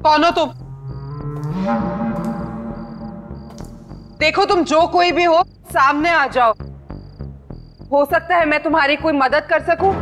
कौन हो तुम? देखो तुम जो कोई भी हो, सामने आ जाओ। हो सकता है मैं तुम्हारी कोई मदद कर सकूं।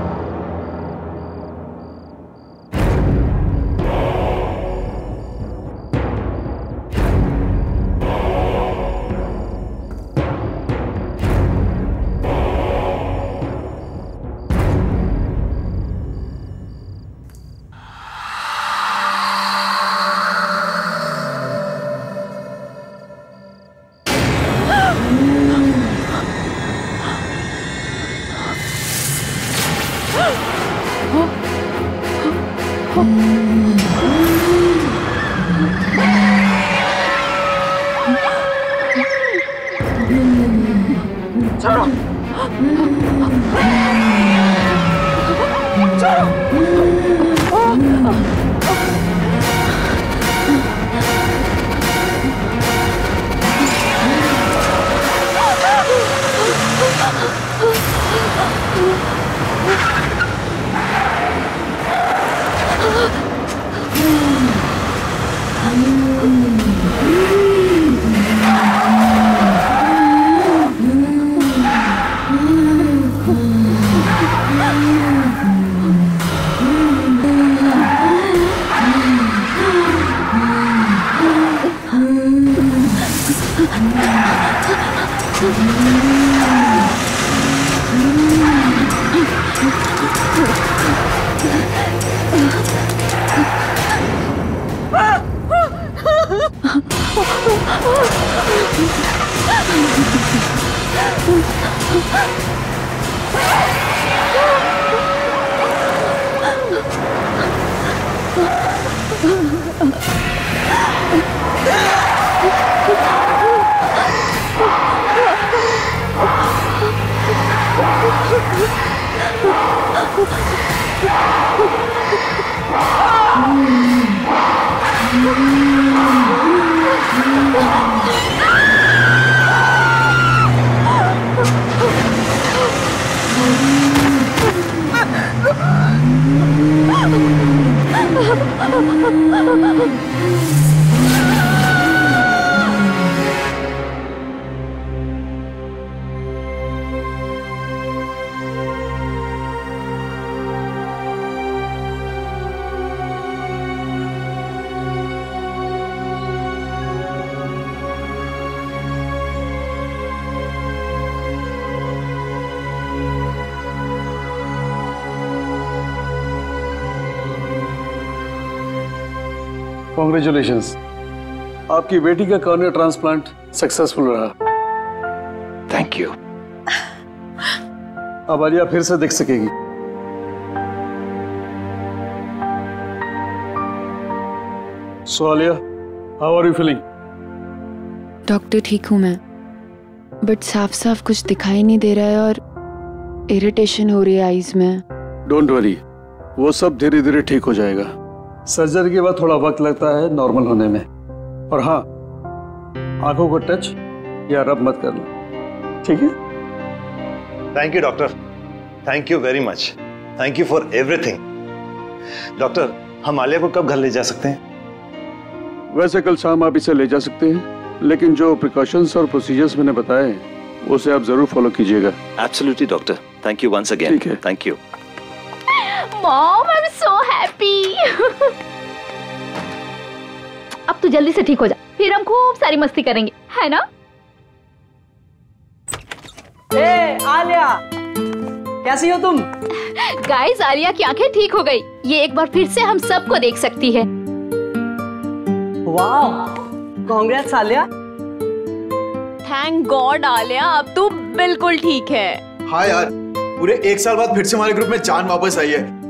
कॉन्ग्रेचुलेशंस, आपकी बेटी का कॉर्निया ट्रांसप्लांट सक्सेसफुल रहा। Thank you. अब आलिया फिर से देख सकेगी। So Alia, how are you feeling? Doctor ठीक हूँ मैं, बट साफ साफ कुछ दिखाई नहीं दे रहा है और इरिटेशन हो रही है आईज में। डोंट वरी, वो सब धीरे धीरे ठीक हो जाएगा। सर्जरी के बाद थोड़ा वक्त लगता है नॉर्मल होने में। और हाँ, आंखों को टच या रब मत करना, ठीक है? Thank you doctor, thank you very much, thank you for everything. Doctor, हम आलिया को कब घर ले जा सकते हैं? वैसे कल शाम आप इसे ले जा सकते हैं, लेकिन जो प्रिकॉशंस और प्रोसीजर्स मैंने बताए हैं उसे आप जरूर फॉलो कीजिएगा। Absolutely doctor, thank you once again. ठीक है, thank you. Mom, I am so happy. अब तू जल्दी से ठीक हो जा, फिर हम खूब सारी मस्ती करेंगे, है ना? ए, आलिया, कैसी हो तुम? गाइस, आलिया की आंखें ठीक हो गई। ये एक बार फिर से हम सबको देख सकती है। Wow, congrats Alia. Thank God Alia, अब तू बिल्कुल ठीक है। हाँ यार, पूरे 1 साल बाद फिर से हमारे ग्रुप में जान वापस आई है।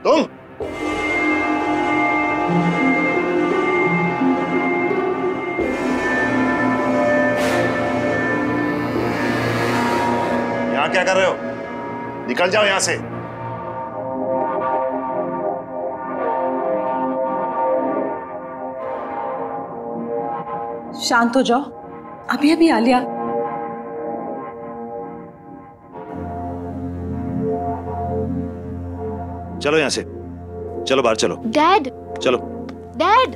तुम यहाँ क्या कर रहे हो? निकल जाओ यहाँ से। शांत हो जाओ। अभी अभी आलिया। चलो यहां से, चलो बाहर चलो। डैड, चलो। डैड।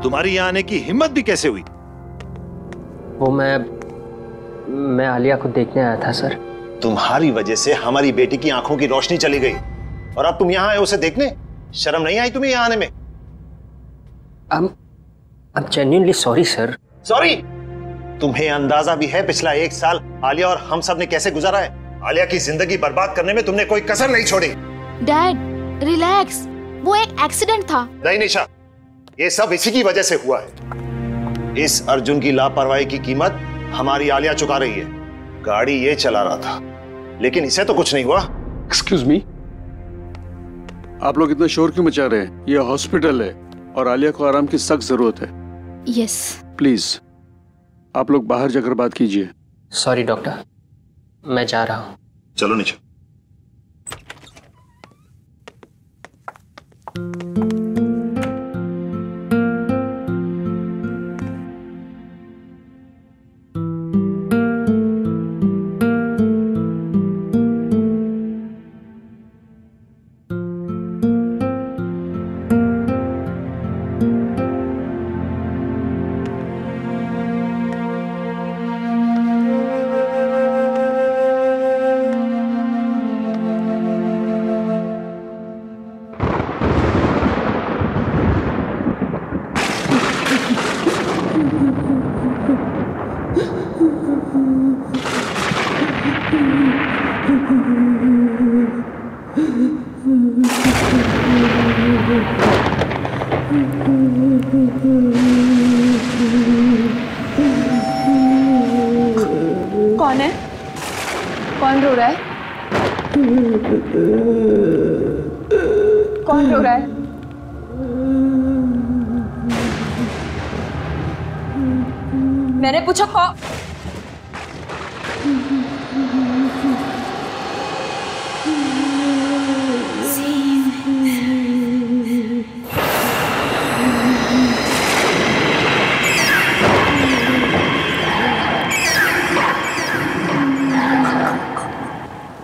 तुम्हारी यहां आने की हिम्मत भी कैसे हुई? वो मैं आलिया को देखने आया था सर। तुम्हारी वजह से हमारी बेटी की आंखों की रोशनी चली गई और अब तुम यहां आए उसे देखने? शर्म नहीं आई तुम्हें यहां आने में? I'm genuinely sorry sir. Sorry? तुम्हें अंदाजा भी है पिछला 1 साल आलिया और हम सब ने कैसे गुजारा है? आलिया की जिंदगी बर्बाद करने में तुमने कोई कसर नहीं छोड़ी। डैड रिलैक्स, वो एक एक्सीडेंट था। नहीं निशा, ये सब इसी की वजह से हुआ है। इस अर्जुन की लापरवाही की कीमत हमारी आलिया चुका रही है। गाड़ी ये चला रहा था, लेकिन इसे तो कुछ नहीं हुआ। एक्सक्यूज मी, आप लोग इतना शोर क्यों मचा रहे हैं? ये हॉस्पिटल है और आलिया को आराम की सख्त जरूरत है। यस। प्लीज आप लोग बाहर जाकर बात कीजिए। सॉरी डॉक्टर, मैं जा रहा हूँ। चलो निशा। कौन है? कौन रो रहा है? कौन रो रहा है? मैंने पूछा कौन?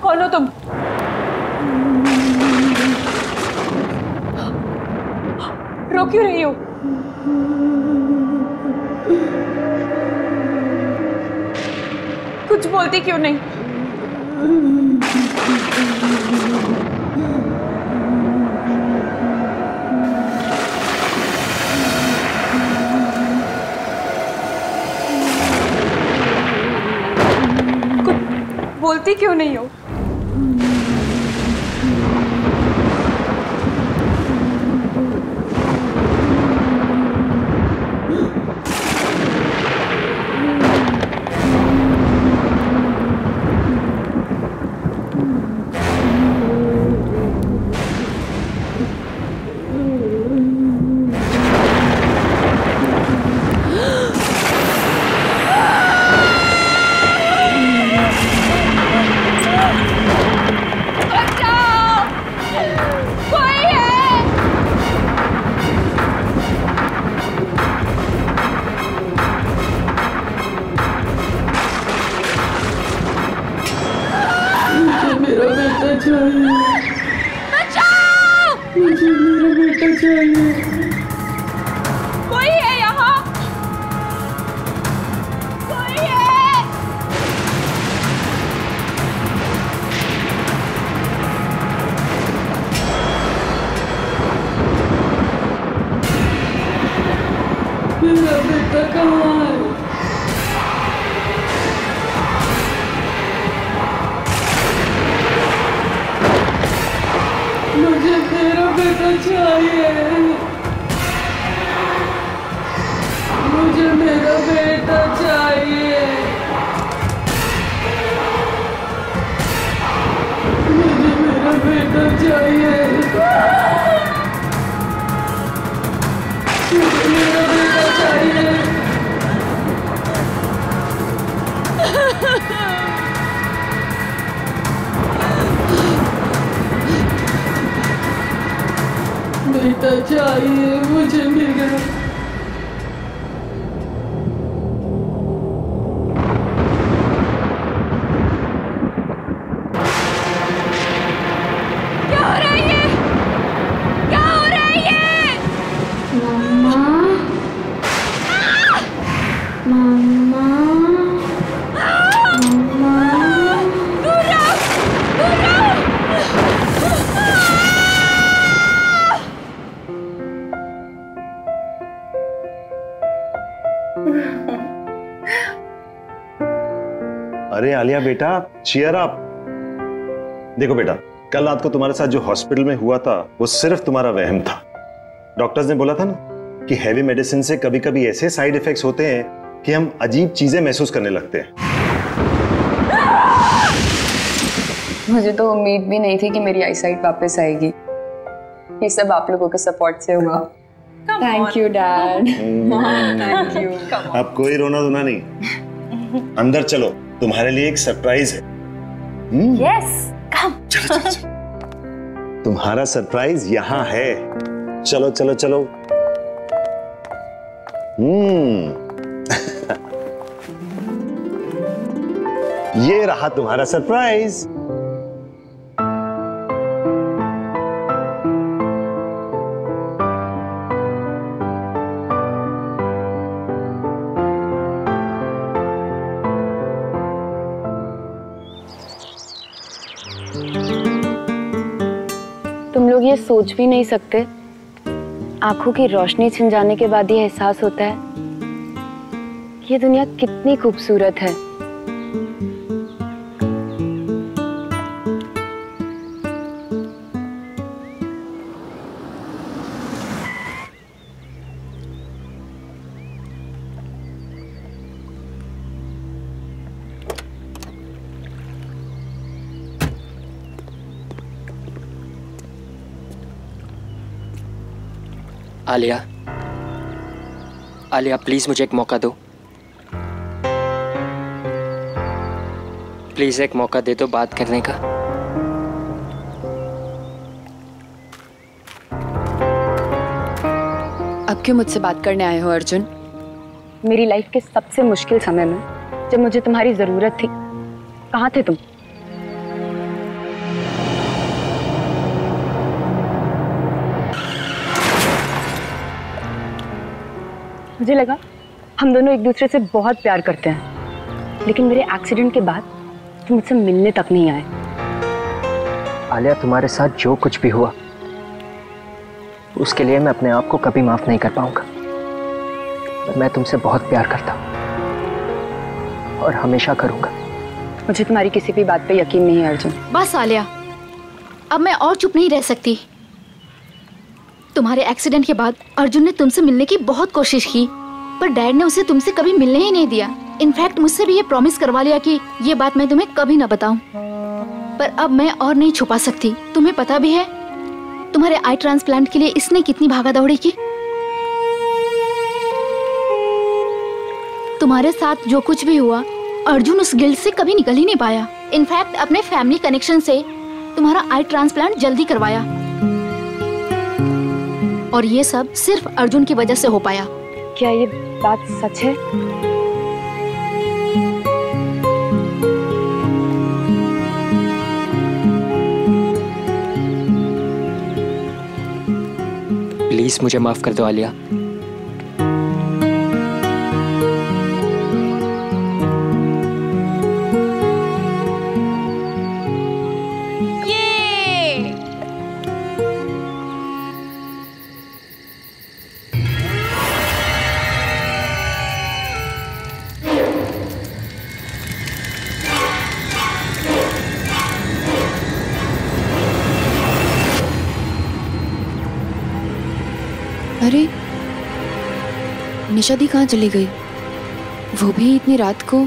कौन हो तुम? रो क्यों रही हो? कुछ बोलती क्यों नहीं? कुछ बोलती क्यों नहीं हो? कोई है यहाँ? कोई है? मेरा बेटा कहाँ है? मुझे मेरा बेटा चाहिए। मुझे मेरा बेटा चाहिए। मुझे मेरा बेटा चाहिए। मुझे मेरा बेटा चाहिए। बेटा चाहिए मुझे मेरा। क्या हो रहा है ये? क्या हो रहा है ये? मम्मा, मम्मा, मम्मा। दूर रहो, दूर रहो। अरे आलिया बेटा, चीयर अप। देखो बेटा, कल रात को तुम्हारे साथ जो हॉस्पिटल में हुआ था वो सिर्फ तुम्हारा वहम था। डॉक्टर्स ने बोला था ना कि हैवी मेडिसिन से कभी कभी ऐसे साइड इफेक्ट्स होते हैं कि हम अजीब चीजें महसूस करने लगते हैं। मुझे तो उम्मीद भी नहीं थी कि मेरी आईसाइट वापस आएगी। ये सब आप लोगों के सपोर्ट से हुआ। Thank you dad. Thank you. अब कोई रोना धोना नहीं, अंदर चलो, तुम्हारे लिए एक सरप्राइज है। यस, कम। चलो चलो चलो, तुम्हारा सरप्राइज यहाँ है। चलो चलो चलो। ये रहा तुम्हारा सरप्राइज। तुम लोग ये सोच भी नहीं सकते, आंखों की रोशनी छिन जाने के बाद ये एहसास होता है कि ये दुनिया कितनी खूबसूरत है। आलिया, आलिया प्लीज मुझे एक मौका दो। प्लीज एक मौका दे दो बात करने का। अब क्यों मुझसे बात करने आए हो अर्जुन? मेरी लाइफ के सबसे मुश्किल समय में जब मुझे तुम्हारी जरूरत थी, कहाँ थे तुम? मुझे लगा हम दोनों एक दूसरे से बहुत प्यार करते हैं, लेकिन मेरे एक्सीडेंट के बाद तुम मुझसे मिलने तक नहीं आए। आलिया, तुम्हारे साथ जो कुछ भी हुआ उसके लिए मैं अपने आप को कभी माफ नहीं कर पाऊंगा। मैं तुमसे बहुत प्यार करता हूं और हमेशा करूंगा। मुझे तुम्हारी किसी भी बात पे यकीन नहीं है अर्जुन। बस आलिया, अब मैं और चुप नहीं रह सकती। तुम्हारे एक्सीडेंट के बाद अर्जुन ने तुमसे मिलने की बहुत कोशिश की, पर डैड ने उसे तुमसे कभी मिलने ही नहीं दिया। इनफैक्ट मुझसे भी ये प्रॉमिस करवा लिया कि ये बात मैं तुम्हें कभी ना बताऊं। पर अब मैं और नहीं छुपा सकती। तुम्हें पता भी है तुम्हारे आई ट्रांसप्लांट के लिए इसने कितनी भागा दौड़ी की। तुम्हारे साथ जो कुछ भी हुआ, अर्जुन उस गिल्ट से कभी निकल ही नहीं पाया। इनफैक्ट अपने फैमिली कनेक्शन से तुम्हारा आई ट्रांसप्लांट जल्दी करवाया, और ये सब सिर्फ अर्जुन की वजह से हो पाया। क्या ये बात सच है? प्लीज मुझे माफ कर दो आलिया। अरे निशा दी कहाँ चली गई? वो भी इतनी रात को?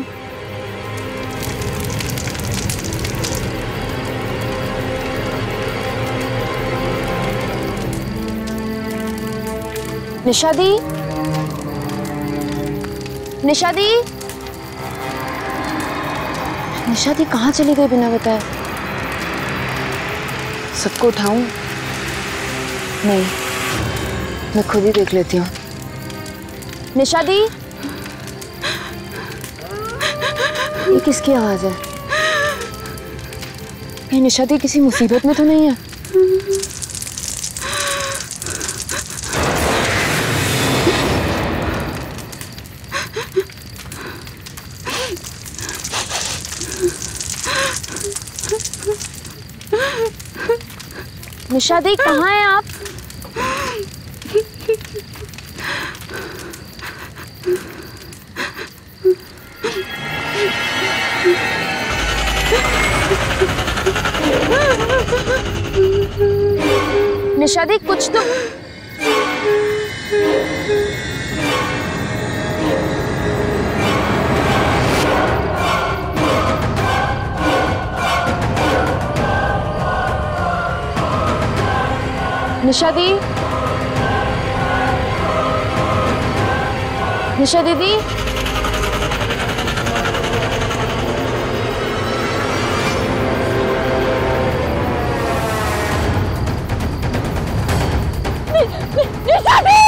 निशा दी, निशा दी, निशा दी कहाँ चली गई बिना बताए? सबको उठाऊं? नहीं, मैं खुद ही देख लेती हूँ। निशा दी, ये किसकी आवाज है? ये निशा दी किसी मुसीबत में तो नहीं है? निशा दी कहाँ हैं आप? निशा दी कुछ तो निशा दी, निशा दीदी, निशा दी!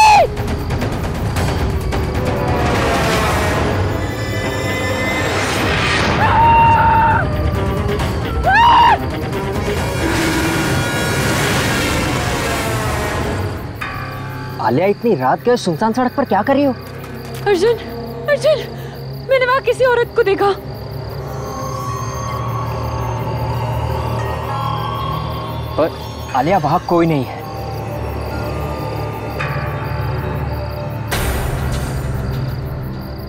आलिया, इतनी रात के सुनसान सड़क पर क्या कर रही हो? अर्जुन, अर्जुन, मैंने वहां किसी औरत को देखा। पर आलिया, वहां कोई नहीं है।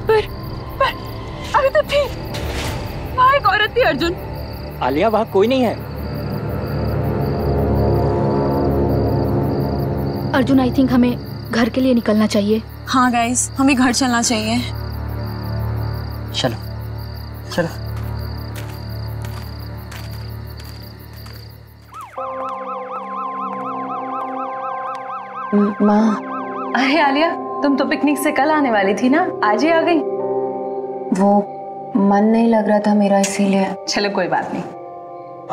पर अभी तो थी, वहां एक औरत थी अर्जुन। आलिया, वहां कोई नहीं है। अर्जुन, आई थिंक हमें घर के लिए निकलना चाहिए। हाँ गाइस, हमें घर चलना चाहिए। चलो चलो। माँ, अरे आलिया, तुम तो पिकनिक से कल आने वाली थी ना, आज ही आ गई। वो मन नहीं लग रहा था मेरा, इसीलिए। चलो कोई बात नहीं।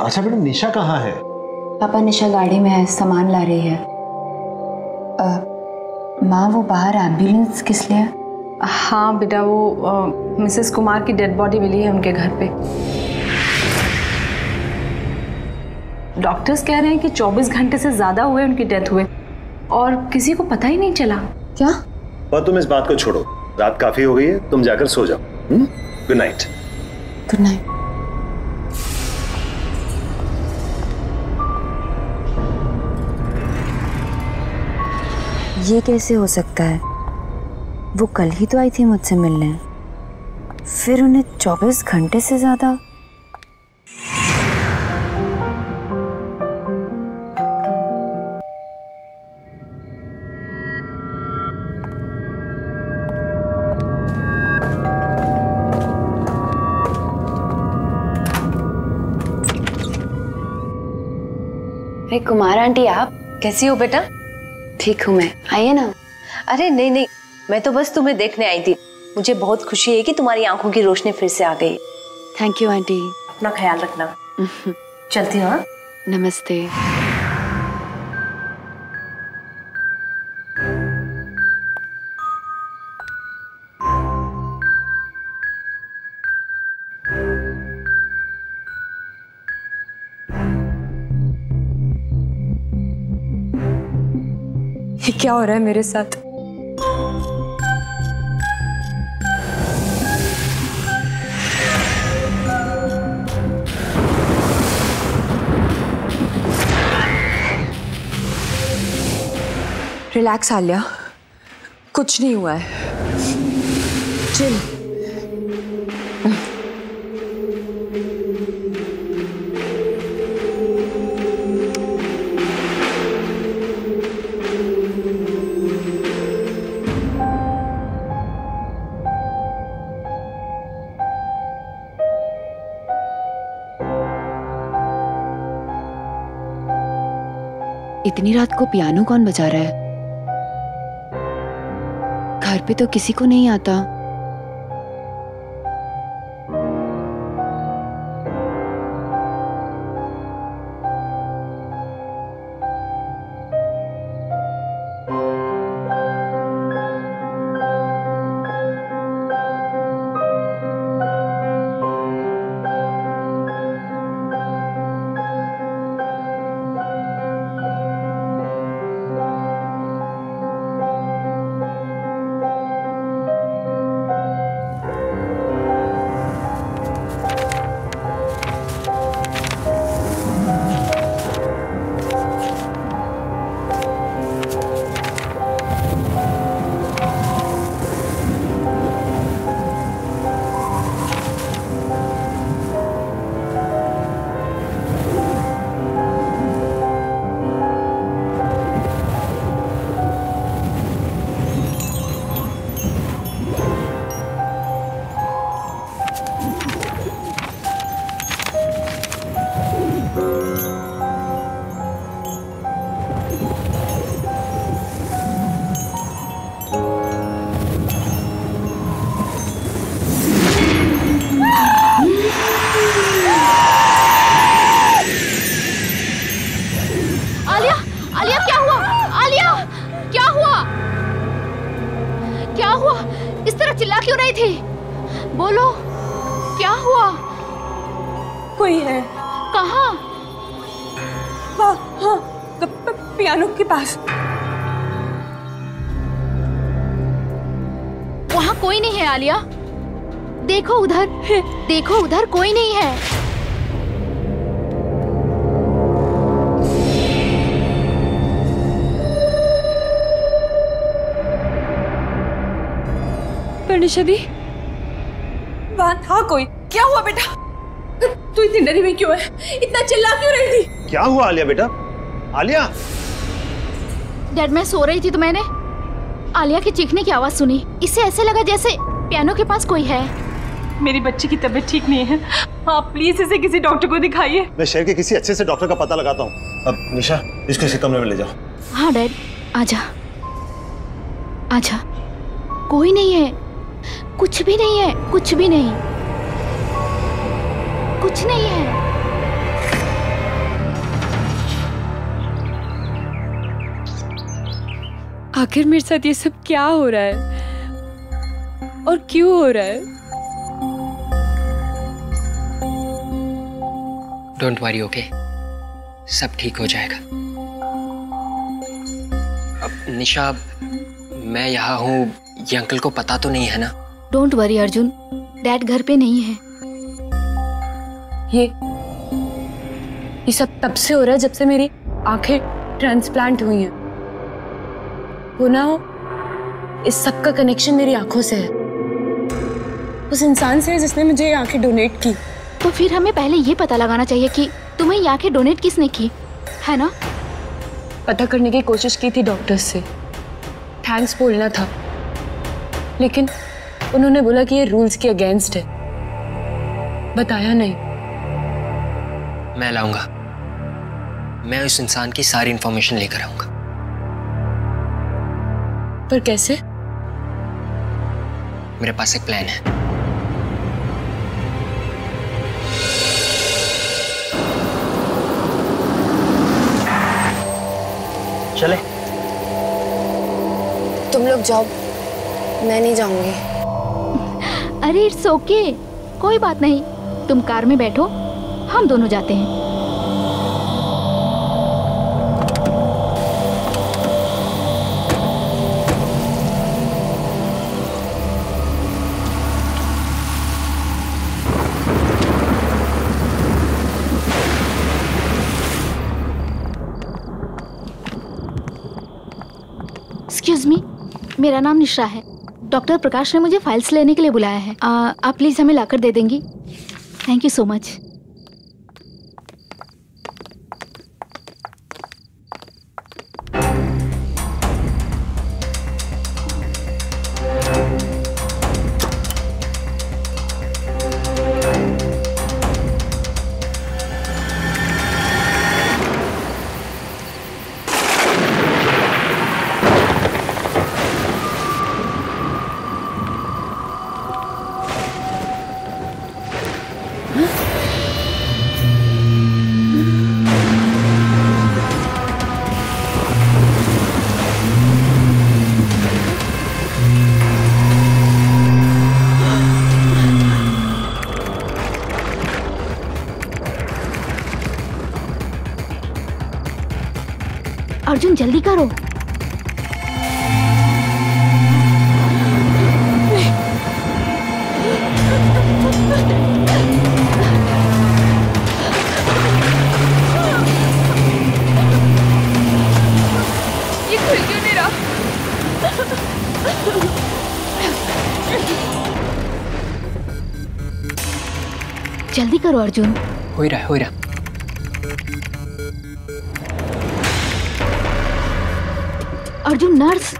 अच्छा बेटा, निशा कहाँ है? पापा, निशा गाड़ी में है, सामान ला रही है। माँ, वो बाहर एम्बुलेंस किस लिए? हाँ बेटा, वो मिसेस कुमार की डेड बॉडी मिली है उनके घर पे। डॉक्टर्स कह रहे हैं कि 24 घंटे से ज्यादा हुए उनकी डेथ हुए और किसी को पता ही नहीं चला। क्या? और तुम इस बात को छोड़ो, रात काफी हो गई है, तुम जाकर सो जाओ। Good night. Good night. ये कैसे हो सकता है? वो कल ही तो आई थी मुझसे मिलने, फिर उन्हें 24 घंटे से ज्यादा। अरे कुमार आंटी, आप कैसी हो बेटा? ठीक हूँ मैं, आइए ना। अरे नहीं नहीं, मैं तो बस तुम्हें देखने आई थी। मुझे बहुत खुशी है कि तुम्हारी आंखों की रोशनी फिर से आ गई। Thank you aunty. अपना ख्याल रखना। चलती हूँ। हाँ, नमस्ते। ये क्या हो रहा है मेरे साथ? रिलैक्स आलिया, कुछ नहीं हुआ है। चिल। इतनी रात को पियानो कौन बजा रहा है? घर पे तो किसी को नहीं आता। क्यों नहीं थी? बोलो, क्या हुआ? कोई है। कहाँ? हाँ, पियानो के पास। वहाँ कोई नहीं है आलिया। देखो उधर, देखो उधर कोई नहीं है। परनिशा दी, वहाँ था कोई। क्या हुआ बेटा? तू इतनी डरी हुई क्यों है? इतना चिल्ला क्यों रही थी? क्या हुआ आलिया बेटा? आलिया! डैड, मैं सो रही थी तो मैंने आलिया के चीखने की आवाज सुनी। इससे ऐसे लगा जैसे पियानो के पास कोई है। मेरी बच्ची की तबीयत ठीक नहीं है, आप प्लीज इसे किसी डॉक्टर को दिखाइए। मैं शहर के किसी अच्छे से डॉक्टर का पता लगाता हूँ। अब निशा, इसको इसी कमरे में ले जाओ। हाँ डैड, आजा आजा। कोई नहीं है, कुछ भी नहीं है, कुछ भी नहीं, कुछ नहीं है। आखिर मेरे साथ ये सब क्या हो रहा है और क्यों हो रहा है? डोंट वरी, ओके, सब ठीक हो जाएगा। अब निशा, मैं यहाँ हूँ, ये अंकल को पता तो नहीं है ना? डोंट वरी अर्जुन, डैड घर पे नहीं है। ये सब तब से हो रहा है जब से मेरी आंखें ट्रांसप्लांट हुई हैं। वो ना, इस सब का कनेक्शन मेरी आंखों से है, उस इंसान से है जिसने मुझे ये आंखें डोनेट की। तो फिर हमें पहले ये पता लगाना चाहिए कि तुम्हें ये आंखें डोनेट किसने की, है ना? पता करने की कोशिश की थी डॉक्टर्स से, थैंक्स बोलना था, लेकिन उन्होंने बोला कि ये रूल्स के अगेंस्ट है, बताया नहीं। मैं लाऊंगा, मैं उस इंसान की सारी इंफॉर्मेशन लेकर आऊंगा। पर कैसे? मेरे पास एक प्लान है। चले? तुम लोग जाओ, मैं नहीं जाऊंगी। अरे इट्स ओके, कोई बात नहीं, तुम कार में बैठो, हम दोनों जाते हैं। एक्सक्यूज मी, मेरा नाम निशा है। डॉक्टर प्रकाश ने मुझे फाइल्स लेने के लिए बुलाया है। आप प्लीज हमें लाकर दे देंगी? Thank you so much. Arjun जल्दी करो। ये खुल क्यों नहीं रहा? जल्दी करो अर्जुन। हो रहा है, हो रहा। अर्जुन, नर्स।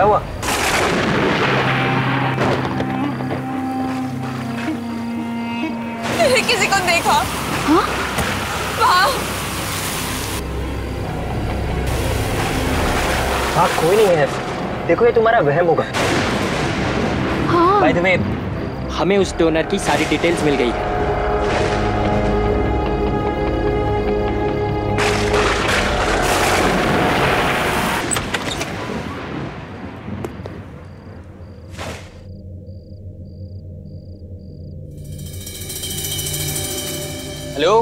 हुआ? किसी को देखा? हाँ? वहाँ हाँ, कोई नहीं है। देखो, ये तुम्हारा वहम होगा। हाँ। बाय द वे, हमें उस डोनर की सारी डिटेल्स मिल गई है। Hello,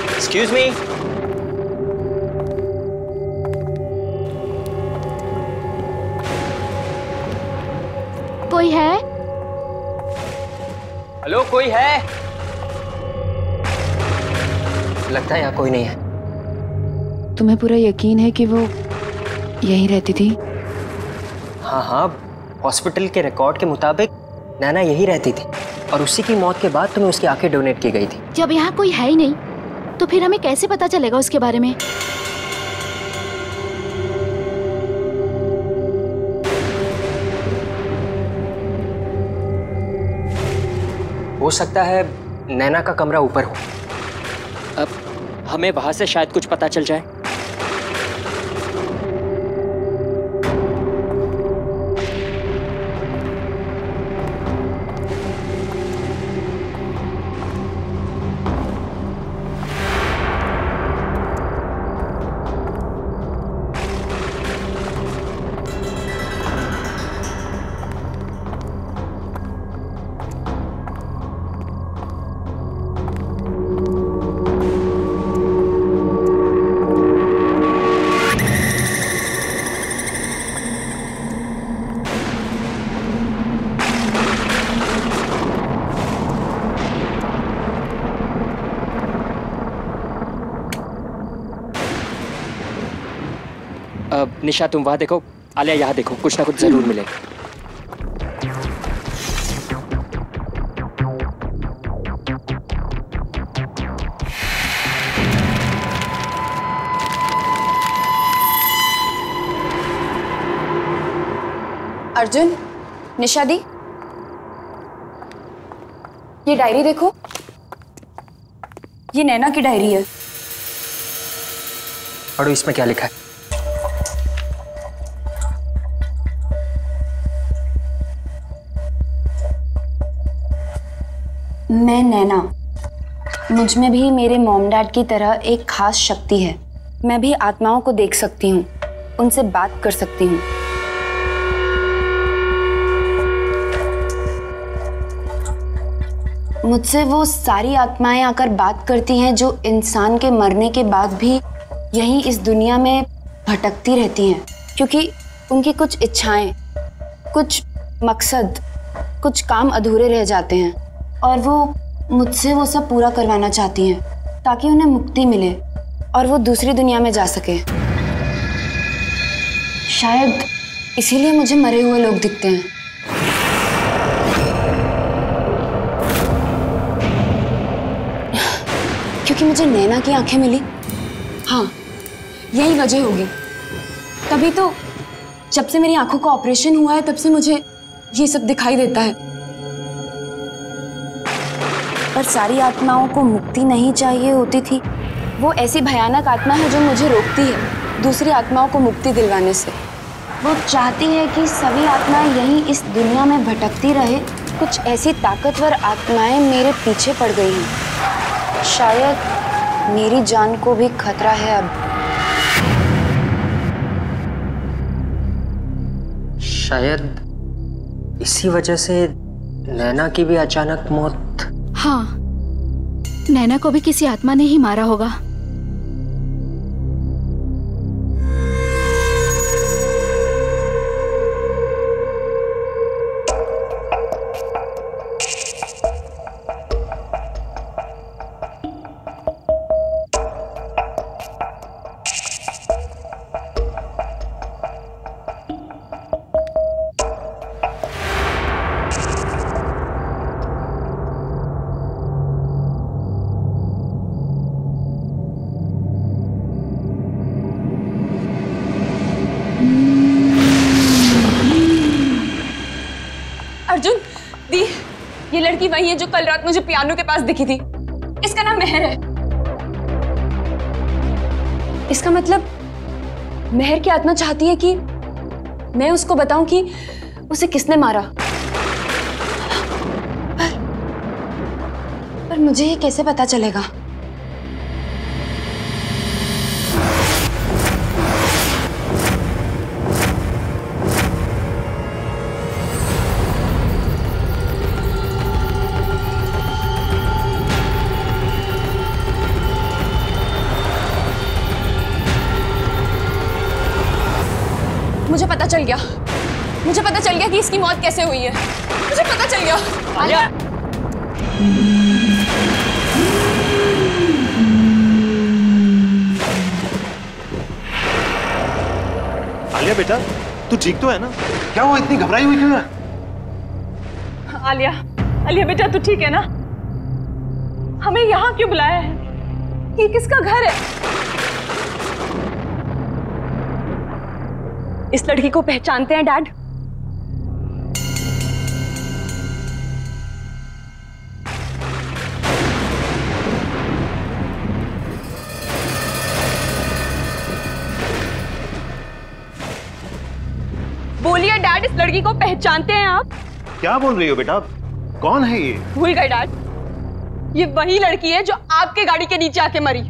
excuse me. कोई है? हेलो, कोई है? लगता है यहाँ कोई नहीं है। तुम्हें पूरा यकीन है कि वो यहीं रहती थी? हाँ हाँ, हॉस्पिटल के रिकॉर्ड के मुताबिक नैना यही रहती थी और उसी की मौत के बाद तुम्हें उसकी आंखें डोनेट की गई थी। जब यहाँ कोई है ही नहीं तो फिर हमें कैसे पता चलेगा उसके बारे में? हो सकता है नैना का कमरा ऊपर हो। अब हमें वहां से शायद कुछ पता चल जाए। निशा, तुम वहां देखो, आलिया यहाँ देखो, कुछ ना कुछ जरूर मिलेगा। अर्जुन, निशा दी, ये डायरी देखो, ये नैना की डायरी है। पढ़ो, इसमें क्या लिखा है? मैं नैना, मुझ में भी मेरे मॉम डैड की तरह एक खास शक्ति है। मैं भी आत्माओं को देख सकती हूँ, उनसे बात कर सकती हूँ। मुझसे वो सारी आत्माएं आकर बात करती हैं जो इंसान के मरने के बाद भी यहीं इस दुनिया में भटकती रहती हैं, क्योंकि उनकी कुछ इच्छाएं, कुछ मकसद, कुछ काम अधूरे रह जाते हैं और वो मुझसे वो सब पूरा करवाना चाहती हैं ताकि उन्हें मुक्ति मिले और वो दूसरी दुनिया में जा सके। शायद इसीलिए मुझे मरे हुए लोग दिखते हैं। क्योंकि मुझे नैना की आंखें मिली। हाँ, यही वजह होगी। तभी तो जब से मेरी आंखों का ऑपरेशन हुआ है तब से मुझे ये सब दिखाई देता है। पर सारी आत्माओं को मुक्ति नहीं चाहिए होती थी। वो ऐसी भयानक आत्मा है जो मुझे रोकती है दूसरी आत्माओं को मुक्ति दिलवाने से। वो चाहती है कि सभी आत्माएं यहीं इस दुनिया में भटकती रहे। कुछ ऐसी ताकतवर आत्माएं मेरे पीछे पड़ गई हैं। शायद मेरी जान को भी खतरा है अब। शायद इसी वजह से नैना की भी अचानक मौत। हाँ, नैना को भी किसी आत्मा ने ही मारा होगा। लड़की वही है जो कल रात मुझे पियानो के पास दिखी थी। इसका नाम मेहर है। इसका मतलब मेहर की आत्मा चाहती है कि मैं उसको बताऊं कि उसे किसने मारा। पर मुझे ये कैसे पता चलेगा? मुझे पता चल गया कि इसकी मौत कैसे हुई है। मुझे पता चल गया। आलिया, आलिया बेटा, तू ठीक तो है ना? क्या हुआ, इतनी घबराई हुई क्यों है? आलिया, आलिया बेटा तू ठीक है ना? हमें यहाँ क्यों बुलाया है? ये किसका घर है? इस लड़की को पहचानते हैं डैड? बोलिए डैड, इस लड़की को पहचानते हैं आप? क्या बोल रही हो बेटा? कौन है ये? भूल गए डैड, ये वही लड़की है जो आपके गाड़ी के नीचे आके मरी।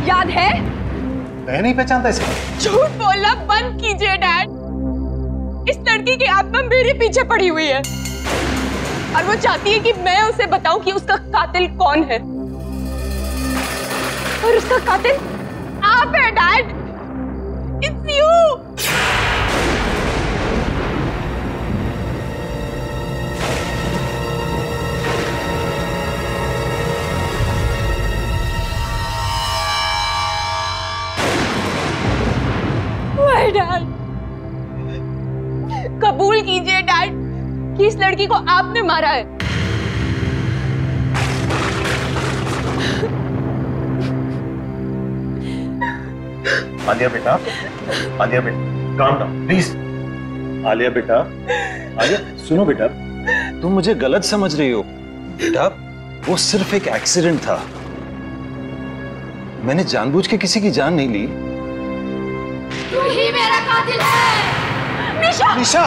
याद है? मैं नहीं पहचानता इसे। झूठ बोलना बंद कीजिए डैड। इस लड़की की आत्मा मेरे पीछे पड़ी हुई है और वो चाहती है कि मैं उसे बताऊं कि उसका कातिल कौन है। और उसका कातिल आप है डैड। It's you. डैड, कबूल कीजिए डैड कि इस लड़की को आपने मारा है। आलिया बेटा, आलिया बेटा, काम डाउन प्लीज। आलिया बेटा, आलिया सुनो बेटा, तुम मुझे गलत समझ रही हो। बेटा वो सिर्फ एक एक्सीडेंट था, मैंने जानबूझ के किसी की जान नहीं ली। तू ही मेरा कातिल है। निशा, निशा।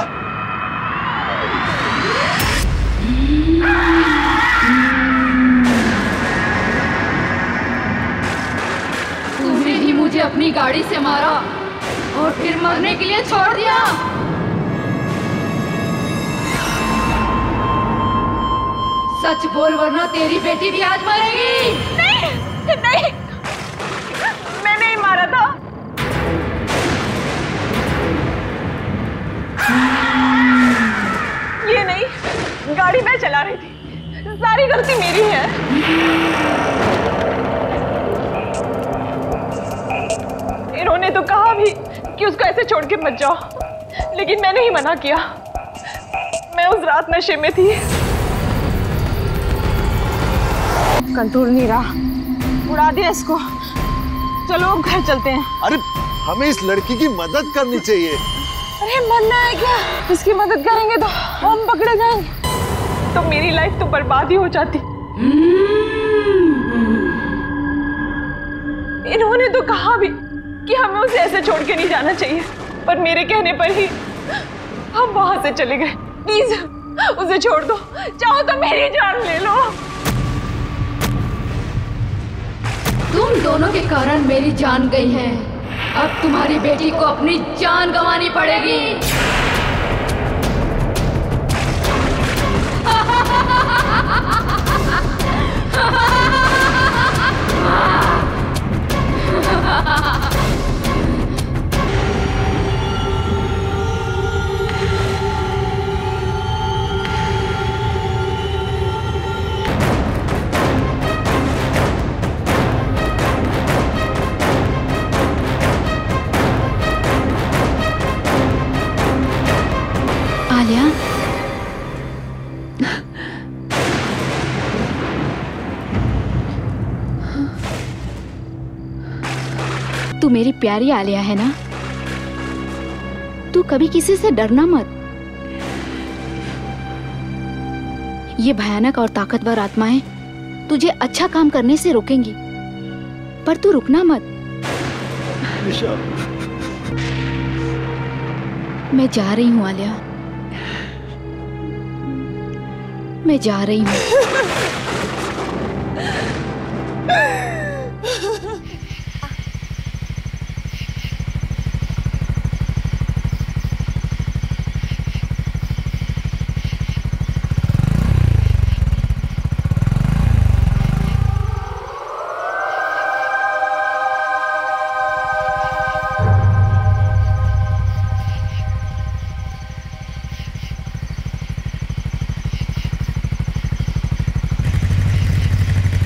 तूने ही मुझे अपनी गाड़ी से मारा और फिर मरने के लिए छोड़ दिया। सच बोल वरना तेरी बेटी भी आज मरेगी। नहीं, नहीं, मैं नहीं मारा था। ये नहीं, गाड़ी मैं चला रही थी, सारी गलती मेरी है। इन्होंने तो कहा भी कि उसको ऐसे छोड़ के मत जाओ, लेकिन मैंने ही मना किया। मैं उस रात नशे में थी, कंट्रोल नहीं रहा, उड़ा दिया इसको। चलो अब घर चलते हैं। अरे हमें इस लड़की की मदद करनी चाहिए। अरे मरना है क्या? इसकी मदद करेंगे तो हम पकड़े जाएंगे, तो मेरी लाइफ तो बर्बाद ही हो जाती। इन्होंने तो कहा भी कि हमें उसे ऐसे छोड़ के नहीं जाना चाहिए, पर मेरे कहने पर ही हम वहां से चले गए। प्लीज उसे छोड़ दो, चाहो तो मेरी जान ले लो। तुम दोनों के कारण मेरी जान गई है, अब तुम्हारी बेटी को अपनी जान गंवानी पड़ेगी। आलिया, मेरी प्यारी आलिया है ना, तू कभी किसी से डरना मत। ये भयानक और ताकतवर आत्माएं तुझे अच्छा काम करने से रोकेंगी, पर तू रुकना मत। निशा, मैं जा रही हूँ आलिया, मैं जा रही हूँ।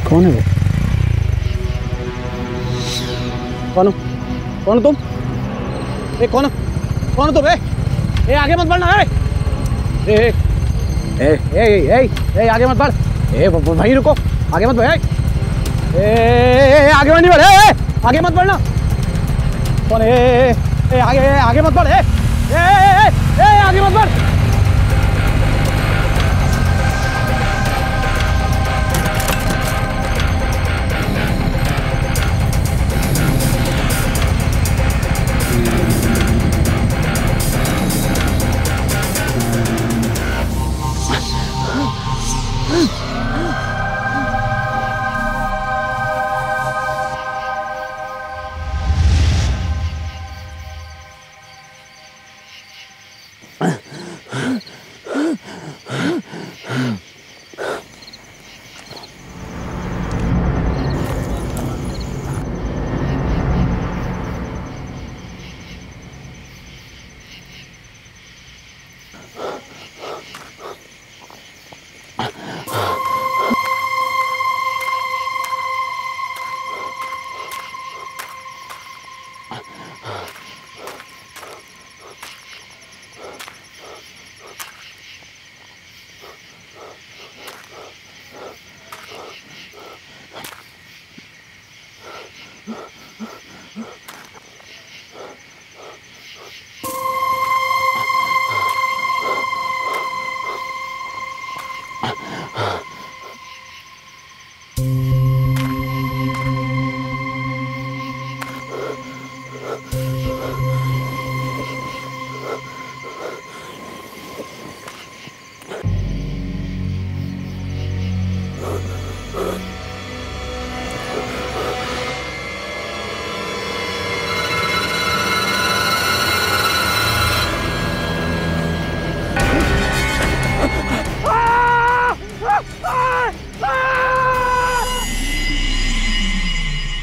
कौन है वो? कौन हो? कौन हो तुम? कौन हो? कौन हो तुम? आगे मत बढ़ना। आगे मत बढ़। वहीं रुको, आगे मत बढ़। आगे नहीं बढ़। आगे मत बढ़ना। कौन है? आगे मत बढ़। आगे मत बढ़।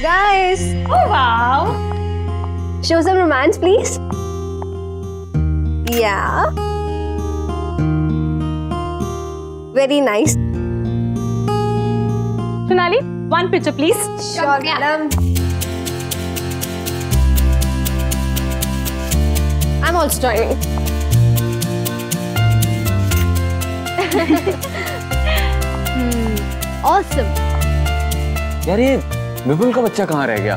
Guys! Oh wow! Show some romance, please. Yeah. Very nice. Sonali, one picture, please. Sure, madam. I'm also joining. Awesome. यार ये विपुल का बच्चा कहाँ रह गया?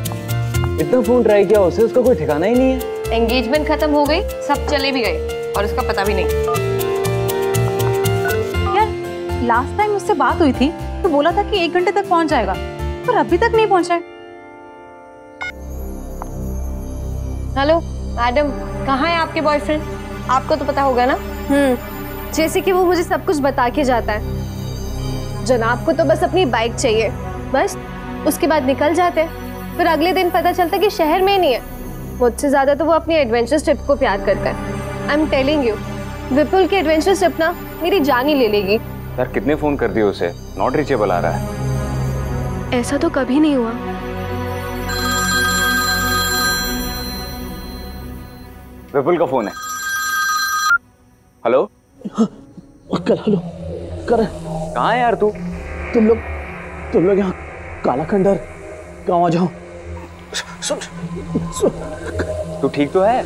इतना फोन ट्राई किया उसे, उसका कोई ठिकाना ही नहीं है। एंगेजमेंट खत्म हो गई, सब चले भी गए और उसका पता भी नहीं। यार लास्ट टाइम उससे बात हुई थी तो बोला था कि 1 घंटे तक पहुंच जाएगा, पर अभी तक नहीं पहुंचा है। हेलो मैडम, कहाँ है आपके बॉयफ्रेंड? आपको तो पता होगा ना। जैसे कि वो मुझे सब कुछ बता के जाता है। जनाब को तो बस अपनी बाइक चाहिए, बस उसके बाद निकल जाते हैं। फिर अगले दिन पता चलता कि शहर में ही नहीं है। मुझसे ज्यादा तो वो अपनी एडवेंचर ट्रिप को प्यार करता है। आई एम टेलिंग यू, विपुल की एडवेंचर ट्रिप ना मेरी जान ही ले लेगी। यार कितने फोन कर दिए उसे, नॉट रीचेबल आ रहा है। ऐसा तो कभी नहीं हुआ। विपुल का फोन है। हेलो अंकल, हेलो कर। कहाँ है यार तू? तुम लोग यहाँ काला खंडर गाँव आ जाओ। सुन, तू ठीक तो है?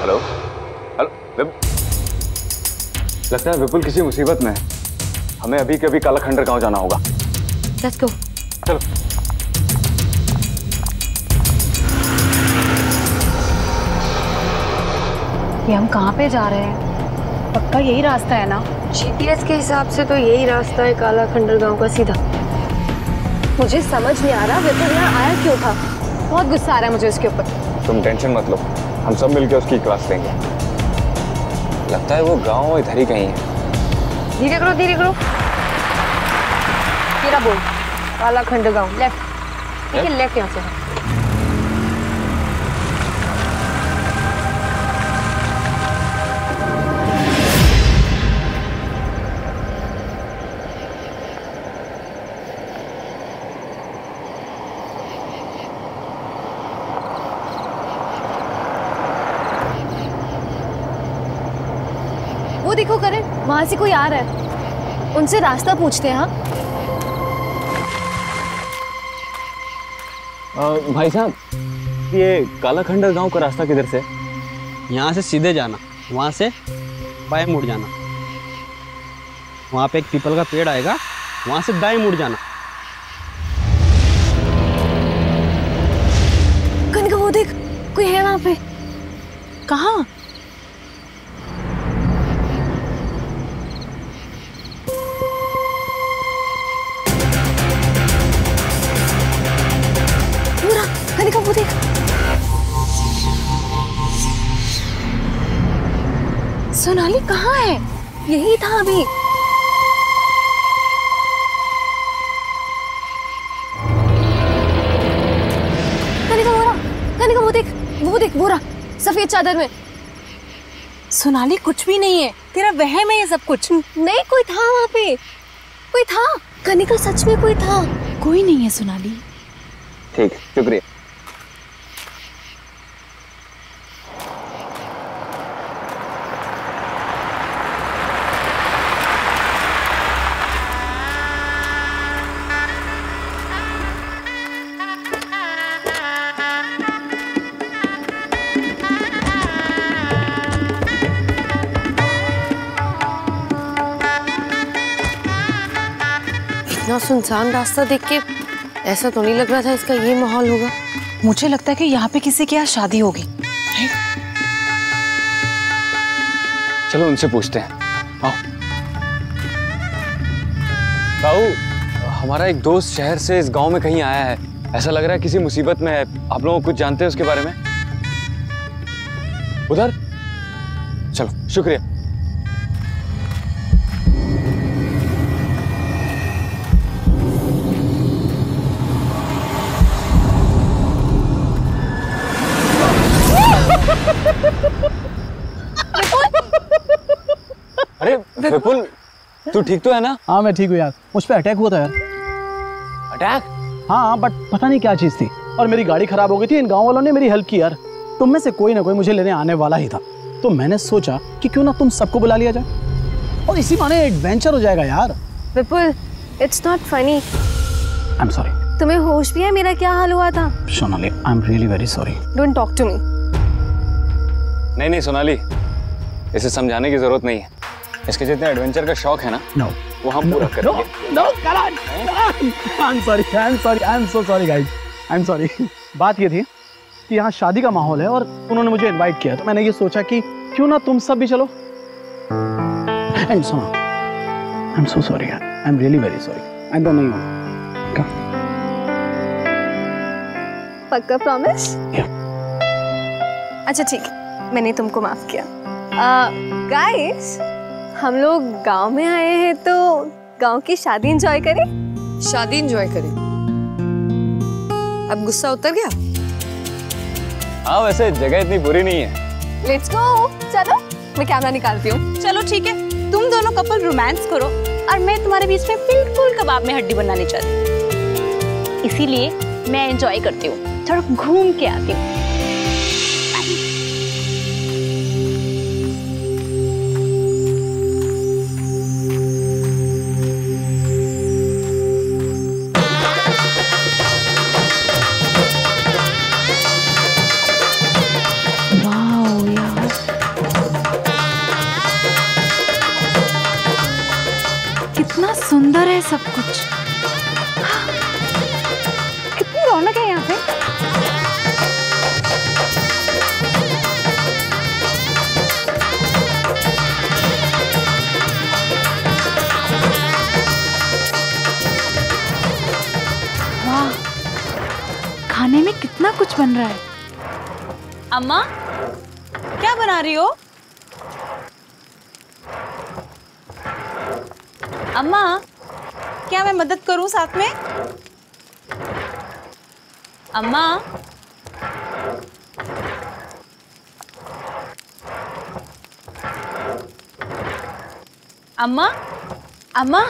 हेलो हेलो, लगता है विपुल किसी मुसीबत में है। हमें अभी के अभी काला खंडर गांव जाना होगा। Let's go. चलो। ये हम कहाँ पे जा रहे हैं? पक्का यही रास्ता है ना? जीपीएस के हिसाब से तो यही रास्ता है काला खंडर गांव का सीधा। मुझे समझ नहीं आ रहा विपुल यहाँ आया क्यों था। बहुत गुस्सा आ रहा है मुझे उसके ऊपर। तुम टेंशन मत लो, हम सब मिलकर उसकी क्लास लेंगे। लगता है वो गांव इधर ही कहीं है। धीरे करो धीरे करो। तेरा बोल। काला खंडर गांव लेफ्ट। ठीक है लेफ्ट यहाँ से। वो देखो करण, वहां से कोई आ रहा है। उनसे रास्ता पूछते हैं। हाँ भाई साहब, ये काला खंडर गांव का रास्ता किधर से? यहाँ से सीधे जाना, वहाँ से बाएं मुड़ जाना। वहाँ पे एक पीपल का पेड़ आएगा, वहाँ से दाएं मुड़ जाना। कनिका वो देख, कोई है वहाँ पे। कहाँ? कनिका वो देख। सोनाली कहाँ है? यही था अभी। कनिका वो देख वो रहा सफेद चादर में। सोनाली कुछ भी नहीं है, तेरा वहम है ये सब कुछ। नहीं कोई था वहाँ पे, कोई था। कनिका सच में कोई था। कोई नहीं है सोनाली। ठीक, शुक्रिया। इतना सुनसान रास्ता देख के ऐसा तो नहीं लग रहा था इसका ये माहौल होगा। मुझे लगता है कि यहाँ पे किसी के यहाँ शादी होगी। चलो उनसे पूछते हैं। आओ। ताऊ, हमारा एक दोस्त शहर से इस गांव में कहीं आया है। ऐसा लग रहा है किसी मुसीबत में है। आप लोग कुछ जानते हैं उसके बारे में? उधर? चलो, शुक्रिया। अरे विपुल, तू ठीक तो है ना? हाँ मैं ठीक हूँ यार। मुझ पे अटैक हुआ था यार। अटैक? हाँ बट पता नहीं क्या चीज़ थी, और मेरी गाड़ी खराब हो गई थी। इन गांव वालों ने मेरी हेल्प की यार। तुम में से कोई ना कोई मुझे लेने आने वाला ही था, तो मैंने सोचा कि क्यों ना तुम सबको बुला लिया जाए और इसी बहाने एडवेंचर हो जाएगा यार। Vipul, it's not funny. I am sorry. तुम्हें होश भी है मेरा क्या हाल हुआ था? Sonali, I am really very sorry. Don't talk to me. नहीं सोनाली, इसे समझाने की जरूरत नहीं है। इसके जितने एडवेंचर का शौक है ना, no. वो हम पूरा करेंगे। No, Karan, I'm so sorry guys, I'm sorry। बात ये थी कि यहाँ शादी का माहौल है और उन्होंने मुझे इनवाइट किया, तो मैंने ये सोचा कि क्यों ना तुम सब भी चलो। एंड सुनो, I'm so sorry, I'm really very sorry। ऐसा नहीं होगा। पक्का प्रॉमिस? अच्छा ठीक है, मैंने तुमको माफ किया। गाइस, हम लोग गांव में आए हैं तो गांव की शादी एंजॉय करें। शादी एंजॉय करें? अब गुस्सा उतर गया? हाँ वैसे जगह इतनी बुरी नहीं है। Let's go. चलो मैं कैमरा निकालती हूँ। चलो ठीक है, तुम दोनों कपल रोमांस करो और मैं तुम्हारे बीच में बिल्कुल कबाब में हड्डी बनानी चाहती। इसीलिए मैं एंजॉय करती हूँ, थोड़ा घूम के आती हूँ। सब कुछ। कितनी रौनक है यहाँ पे। वाह, खाने में कितना कुछ बन रहा है। अम्मा, क्या बना रही हो? अम्मा, क्या मैं मदद करूं साथ में? अम्मा, अम्मा, अम्मा,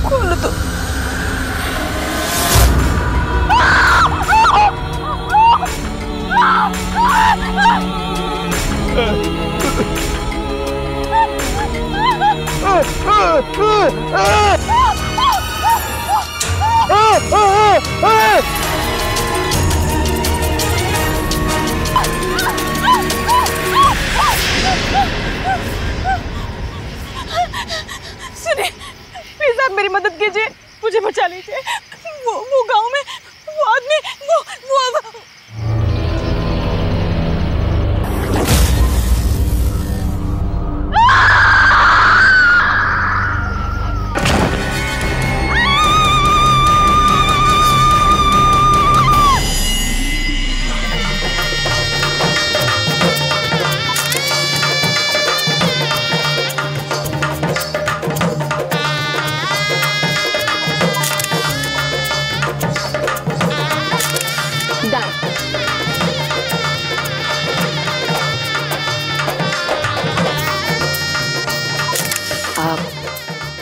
खोलो तो। सुनिए, प्लीज आप मेरी मदद कीजिए, मुझे बचा लीजिए। वो गांव में वो आदमी वो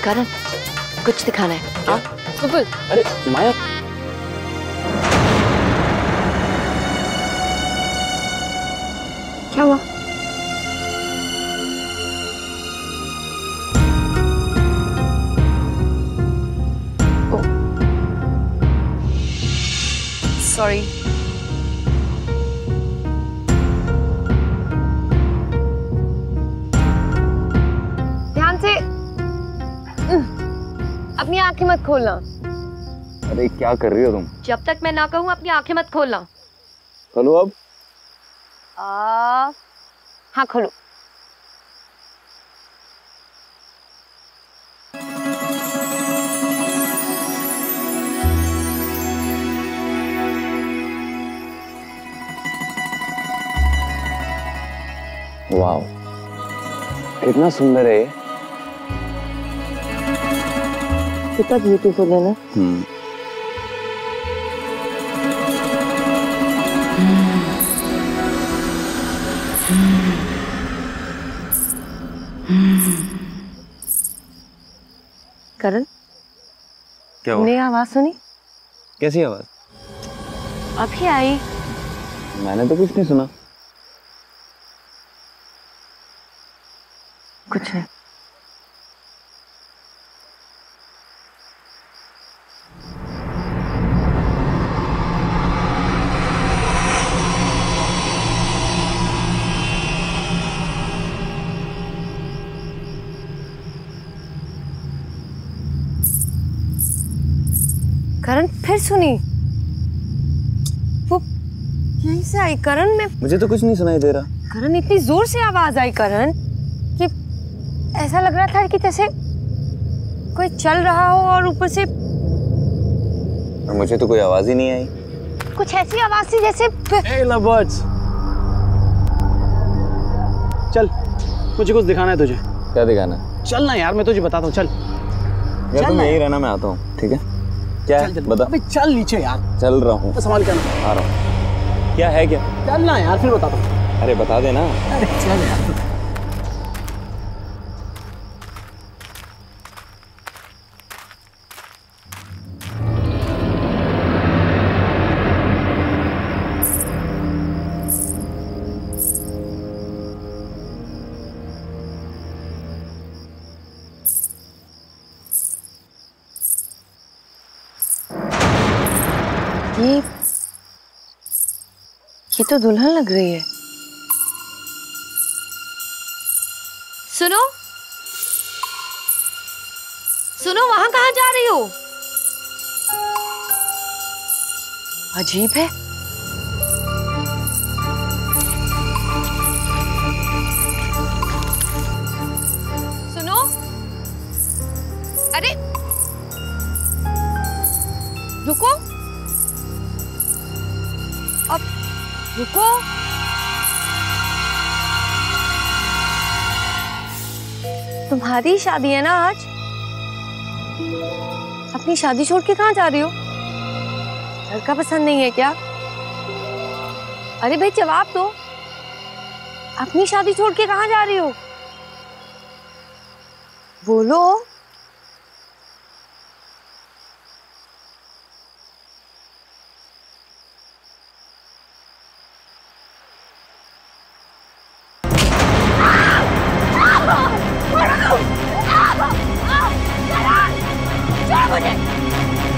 करण, कुछ दिखाना है। हाँ बिल्कुल। अरे माया, क्या हुआ? सॉरी। ध्यान से, अपनी आंखें मत खोलना। अरे क्या कर रही हो तुम? जब तक मैं ना कहूँ अपनी आंखें मत खोलना। खोलो अब। हाँ खोलो। वाह, कितना सुंदर है ये। कितना ब्यूटीफुल है ना। करण, क्या हुआ? तुमने आवाज सुनी? कैसी आवाज? अभी आई। मैंने तो कुछ नहीं सुना। कुछ नहीं। करण, फिर सुनी? वो यहीं से आई करण। में मुझे तो कुछ नहीं सुनाई दे रहा। करण, इतनी जोर से आवाज आई करण कि ऐसा लग रहा था कि जैसे कोई चल रहा हो और ऊपर से। और मुझे तो कोई आवाज ही नहीं आई। कुछ ऐसी आवाज थी जैसे। Hey lovebirds, चल, मुझे कुछ दिखाना है तुझे। क्या दिखाना है? चल ना यार, मैं तुझे बताता हूँ। चल यार, तुम यहीं रहना, मैं आता हूँ। ठीक है? क्या है? बता। अबे चल नीचे यार। चल रहा हूँ। संभाल के आ रहा हूँ। क्या है क्या? चल ना यार, फिर बताता हूँ। अरे बता देना। अरे चल यार। ये तो दुल्हन लग रही है। सुनो सुनो, वहां कहाँ जा रही हो? अजीब है। सुनो, अरे रुको, अब रुको। तुम्हारी शादी है ना आज? अपनी शादी छोड़ के कहाँ जा रही हो? लड़का पसंद नहीं है क्या? अरे भाई जवाब दो, अपनी शादी छोड़ के कहाँ जा रही हो? बोलो।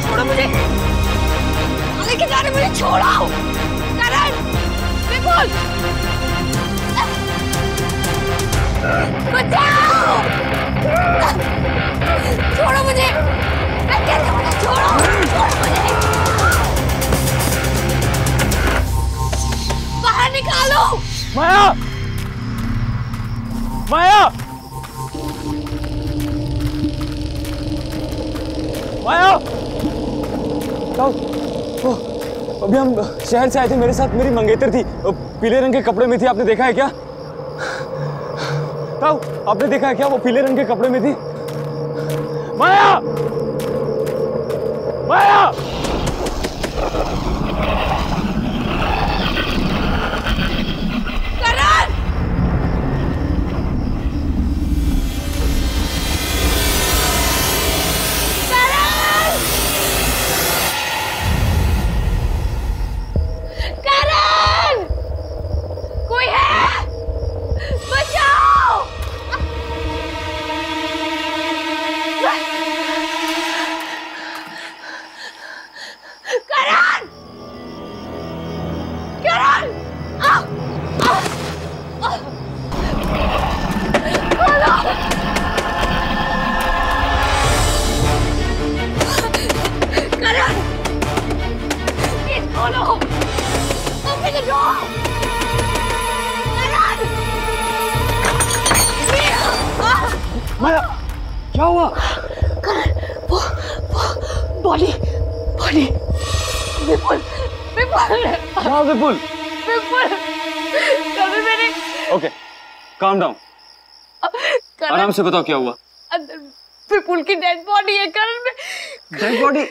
छोड़ो मुझे, लेके जा रहे, मुझे छोड़ो। करण, विपुल, बचाओ, छोड़ो मुझे, मैं कहती हूँ मुझे छोड़ो, छोड़ो मुझे, बाहर निकालो। माया, माया, माया, अभी हम शहर से आए थे, मेरे साथ मेरी मंगेतर थी, पीले रंग के कपड़े में थी, आपने देखा है क्या? ताऊ, आपने देखा है क्या वो पीले रंग के कपड़े में थी? माया, माया, माया, क्या हुआ? वो बॉडी, बॉडी, विपुल, विपुल, हाँ विपुल, विपुल, कभी मैंने। ओके, काम डाउन, आराम से बताओ क्या हुआ? अंदर विपुल की डेड बॉडी है करण में। Dead body?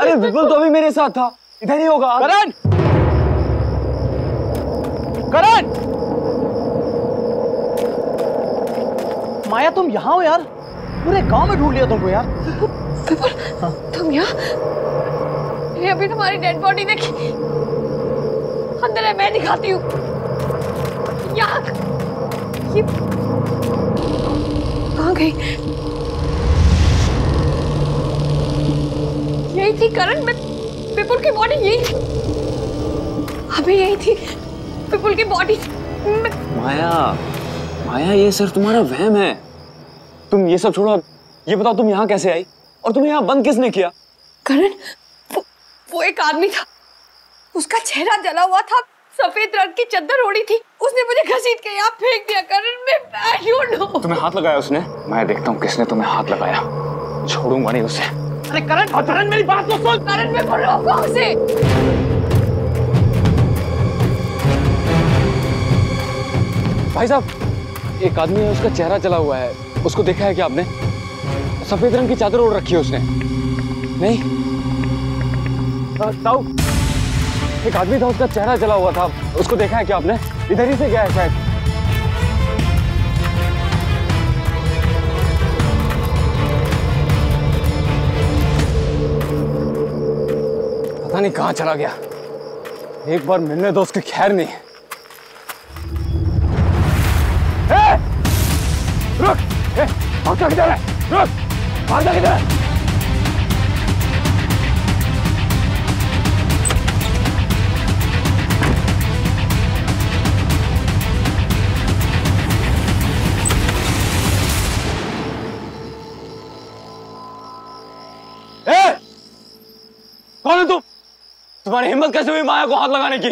अरे विपुल तो अभी मेरे साथ था, इधर ही होगा। करण, करण, माया तुम यहाँ हो यार? पूरे गांव में ढूंढ लिया तुमको यार। विपुल, तुम यहाँ? ये अभी तुम्हारी डेड बॉडी देखी, अंदर है, मैं दिखाती हूँ। यहाँ ये कहाँ गई? यही थी करण, मैं विपुल की बॉडी यही थी, अभी यही थी विपुल की बॉडी। माया, माया ये सिर्फ तुम्हारा वहम है, तुम ये सब छोड़ो, ये बताओ तुम यहाँ कैसे आई और तुम्हें यहाँ बंद किसने किया? करण, वो एक आदमी था, उसका चेहरा जला हुआ था, सफेद रंग की चादर ओढ़ी थी, उसने मुझे घसीट के यहाँ फेंक दिया। करण, मैं I don't know। तुम्हें हाथ लगाया उसने? मैं देखता हूँ किसने तुम्हें हाथ लगाया, छोड़ूंगा नहीं उसे। अरे करण, करण मेरी बात तो सुन। करण, मैं बोल रहा हूँ उसे। भाई साहब, एक आदमी है, उसका चेहरा जला हुआ है, उसको देखा है क्या आपने? सफेद रंग की चादर ओढ़ रखी है उसने। नहीं ताऊ, एक आदमी था, उसका चेहरा जला हुआ था, उसको देखा है क्या आपने? इधर ही से गया है शायद। पता नहीं कहाँ चला गया, एक बार मिलने दो उसकी खैर नहीं। रुक, भागता किधर है? रुक, भागता किधर है? तुम्हारी हिम्मत कैसे हुई माया को हाथ लगाने की?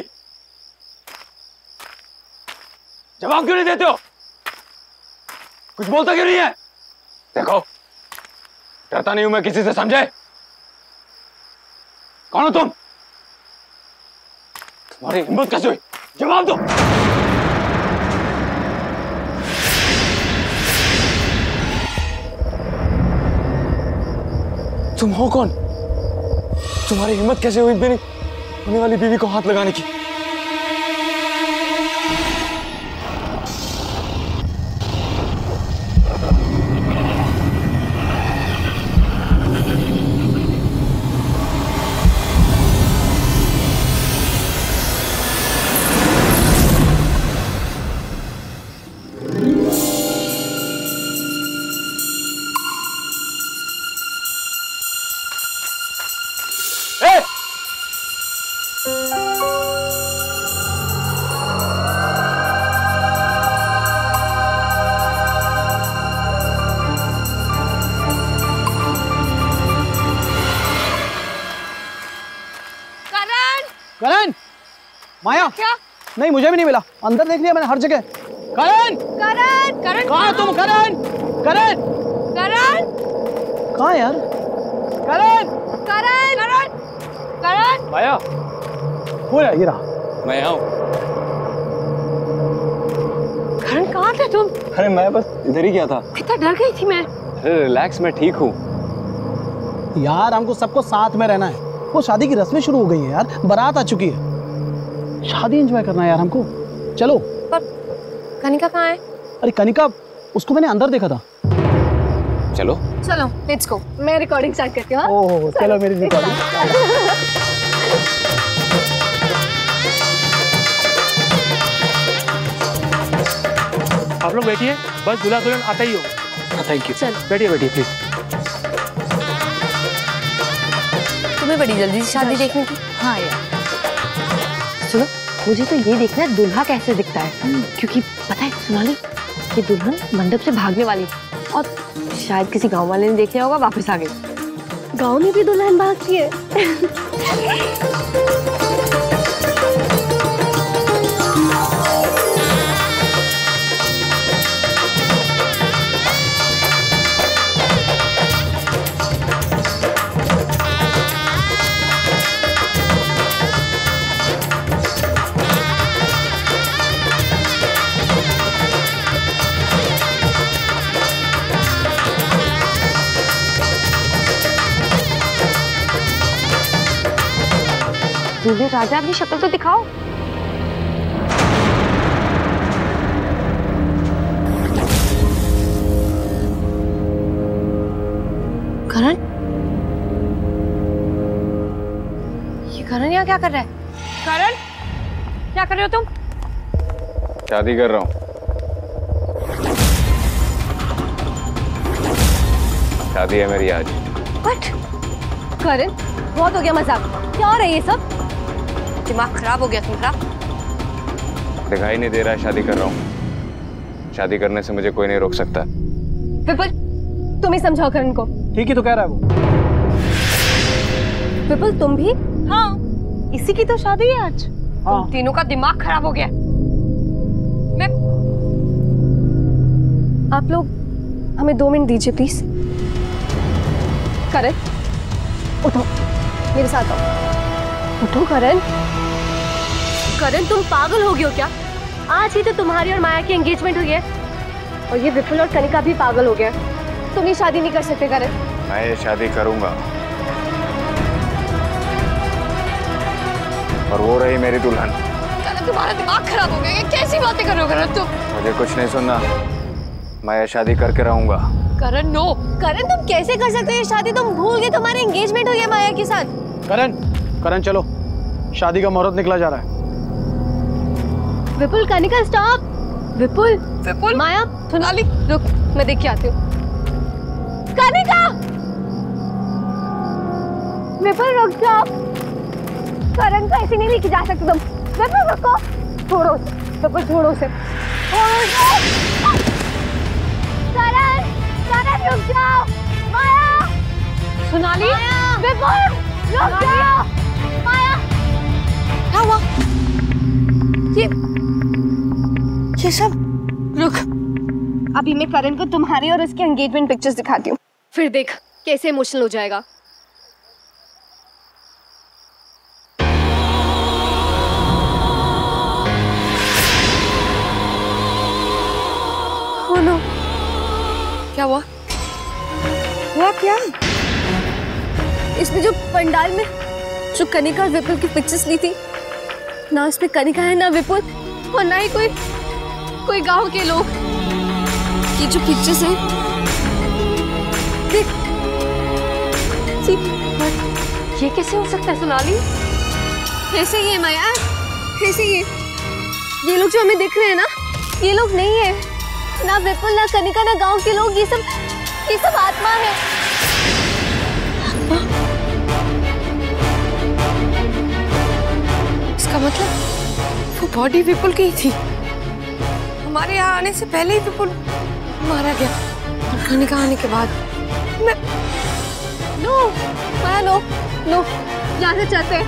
जवाब क्यों नहीं देते हो? कुछ बोलता क्यों नहीं है? देखो, डरता नहीं हूं मैं किसी से, समझे? कौन हो तुम? तुम्हारी हिम्मत कैसे हुई? जवाब दो। तुम हो कौन? तुम्हारी हिम्मत कैसे हुई मेरी होने वाली बीवी को हाथ लगाने की? करण, माया क्या? नहीं, मुझे भी नहीं मिला। अंदर देख लिया मैंने हर जगह। करण, करण, करण कहाँ तुम? करण, करण, करण, कहाँ यार? करण, करण, करण, करण। माया, हो रहा ये रहा। मैं आऊं। करण कहाँ थे तुम? अरे मैं बस इधर ही गया था। कितना डर गई थी मैं। अरे रिलैक्स, मैं ठीक हूँ। यार हमको सबको साथ में रहना है। वो शादी की रस्में शुरू हो गई है यार, बारात आ चुकी है, शादी एंजॉय करना है यार हमको। चलो। पर कनिका कहाँ है? अरे कनिका, उसको मैंने अंदर देखा था। चलो चलो, लेट्स गो। मैं रिकॉर्डिंग स्टार्ट करती हूँ। ओह चलो मेरी रिकॉर्डिंग। आप लोग बैठिए, बस दूल्हा दुल्हन आता ही हो। Thank you. बैठिए बैठिए प्लीज। तुम्हें बड़ी जल्दी से शादी देखने की? हाँ यार, सुनो, मुझे तो ये देखना है दूल्हा कैसे दिखता है, क्योंकि पता है सोनाली, ये दुल्हन मंडप से भागने वाली थी और शायद किसी गांव वाले ने देख लिया होगा, वापस आ गई। गांव में भी दुल्हन भागती है। दूल्हे राजा, अपनी शक्ल तो दिखाओ। करण, ये करण यहाँ क्या कर रहा है? करण, क्या कर रहे हो तुम? शादी कर रहा हूँ। शादी है मेरी आज। What? करण, बहुत हो गया मजाक। क्या हो रहा है ये सब? दिमाग खराब हो गया तुम्हारा? दिखाई नहीं दे रहा है शादी कर रहा हूँ। शादी करने से मुझे कोई नहीं रोक सकता। विपुल, तुम ही समझाओ करण को। ठीक ही तो कह रहा है वो। विपुल तुम भी? हाँ, इसी की तो शादी है आज। हाँ। तुम तीनों का दिमाग खराब हो गया। मैं आप लोग हमें 2 मिनट दीजिए प्लीज। करण, उठो, मेरे साथ आओ। उठो करण। करण तुम पागल हो गए हो क्या? आज ही तो तुम्हारी और माया की एंगेजमेंट हुई है और ये विपुल और कनिका भी पागल हो गया। तुम ये शादी नहीं कर सकते करण। मैं ये शादी करूंगा और वो रही मेरी दुल्हन। करण तुम्हारा दिमाग खराब हो गया, कैसी बातें कर रहे हो करण तुम? मुझे कुछ नहीं सुनना, मैं ये शादी करके रहूंगा। करण नो। करण तुम कैसे कर सकते हो ये शादी? तुम भूल गए तुम्हारी एंगेजमेंट हुई है माया के साथ। करण, करण चलो, शादी का मुहूर्त निकला जा रहा है। विपुल, कनिका स्टॉप। विपुल, विपुल, माया, सोनाली, रुक, मैं देख के आती हूँ। कनिका, विपुल रुक जाओ। करण को ऐसे नहीं लेके जा सकते तुम। विपुल रुको, छोड़ो उसे। विपुल छोड़ो उसे, छोड़ो उसे। करण, करण रुक जाओ। माया, सोनाली, विपुल रुक जाओ। माया, क्या हुआ? ये सब रुक, अभी मैं करण को तुम्हारी और इसके एंगेजमेंट पिक्चर्स दिखाती हूँ, फिर देख कैसे इमोशनल हो जाएगा। Oh no. क्या हुआ? हुआ क्या? इसमें जो पंडाल में जो कनिका और विपुल की पिक्चर्स ली थी ना, उसमें कनिका है ना विपुल, और ना ही कोई गांव के लोग। ये जो पिक्चर्स हैं देख, ये कैसे हो सकता है सोनाली? कैसे ये माया, कैसे ये लोग जो हमें दिख रहे हैं ना, ये लोग नहीं है, ना विपुल ना कनिका ना गांव के लोग, ये सब आत्मा है। आत्मा? इसका मतलब वो बॉडी विपुल की ही थी। हमारे यहाँ आने से पहले ही विपुल मारा गया और कनिका आने के बाद। नो माया, नो यहाँ से चलते हैं,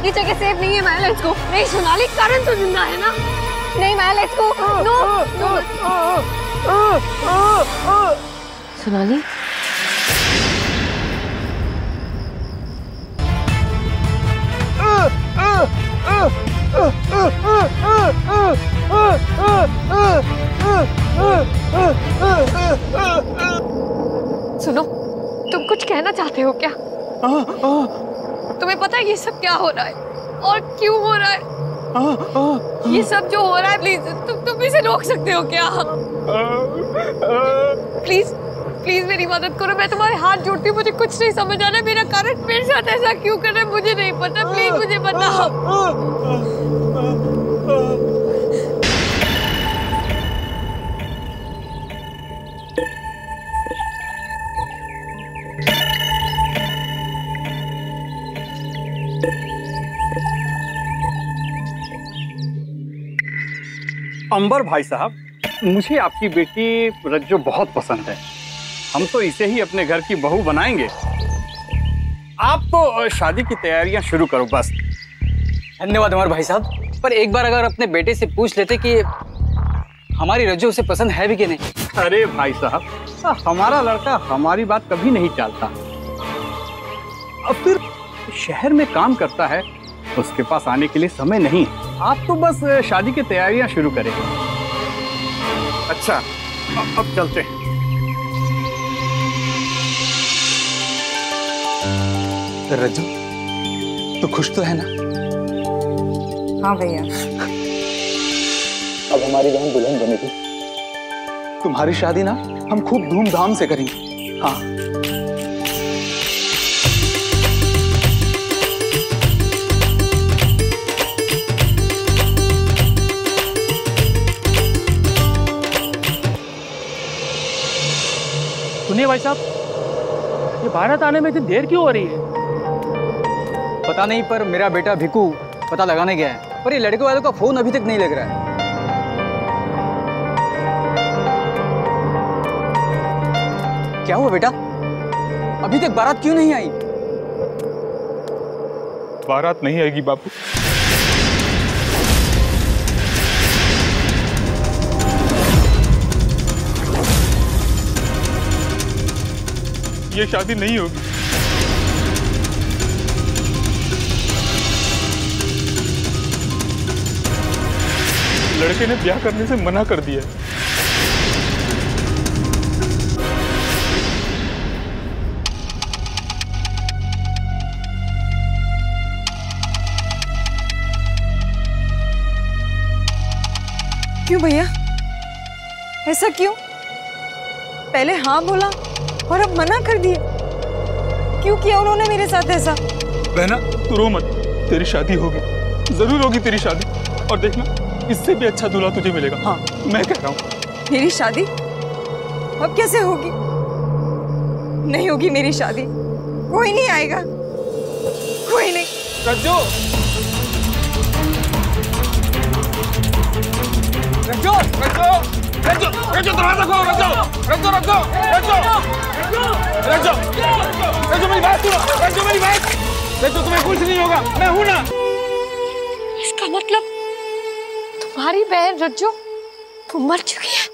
ये जगह सेफ नहीं है माया, लेट्स गो। नहीं सोनाली, करण तो जिंदा है ना? नहीं माया, लेट्स गो। नो सोनाली, सुनो, तुम कुछ कहना चाहते हो क्या? तुम्हें पता है ये सब क्या हो रहा है और क्यों हो रहा है? ये सब जो हो रहा है, प्लीज तुम इसे रोक सकते हो क्या? प्लीज मेरी मदद करो, मैं तुम्हारे हाथ जोड़ती हूँ, मुझे कुछ नहीं समझ आ रहा है, मेरा कारण मेरे साथ ऐसा क्यों कर रहा है मुझे नहीं पता, प्लीज मुझे बताओ। अंबर भाई साहब, मुझे आपकी बेटी रज्जो बहुत पसंद है। हम तो इसे ही अपने घर की बहू बनाएंगे। आप तो शादी की तैयारियां शुरू करो बस। धन्यवाद अमर भाई साहब, पर एक बार अगर अपने बेटे से पूछ लेते कि हमारी रज्जो उसे पसंद है भी कि नहीं। अरे भाई साहब, हमारा लड़का हमारी बात कभी नहीं टालता। अब फिर शहर में काम करता है, उसके पास आने के लिए समय नहीं। आप तो बस शादी की तैयारियां शुरू करें। अच्छा, अब चलते हैं। रज्जो, तो खुश तो है ना? हाँ भैया। अब हमारी बहन दुल्हन बनेगी। तुम्हारी शादी ना हम खूब धूमधाम से करेंगे। हाँ। सुनिए भाई साहब, ये भारत आने में इतनी देर क्यों हो रही है? पता नहीं, पर मेरा बेटा भिकू पता लगाने गया है, पर ये लड़के वालों का फोन अभी तक नहीं लग रहा है। क्या हुआ बेटा, अभी तक बारात क्यों नहीं आई? बारात नहीं आएगी बापू। ये शादी नहीं होगी। लड़के ने ब्याह करने से मना कर दिया। क्यों भैया, ऐसा क्यों? पहले हाँ बोला और अब मना कर दिया। क्यों किया उन्होंने मेरे साथ ऐसा? बहना तू रो मत, तेरी शादी होगी, जरूर होगी तेरी शादी। और देखना, इससे भी अच्छा दूल्हा तुझे मिलेगा। हाँ, मैं कह रहा हूँ। मेरी शादी अब कैसे होगी? नहीं होगी मेरी शादी, कोई नहीं आएगा, कोई नहीं। रज्जो, रज्जो, रज्जो, रज्जो, रज्जो दरवाजा खोलो। रज्जो, रज्जो, रज्जो, रज्जो, रज्जो, रज्जो मेरी बात सुनो। रज्जो मेरी बात, रज्जो तुम्हें कुछ नहीं होगा, मैं हूं ना। इसका मतलब तुम्हारी बहन रज्जो वो मर चुकी है।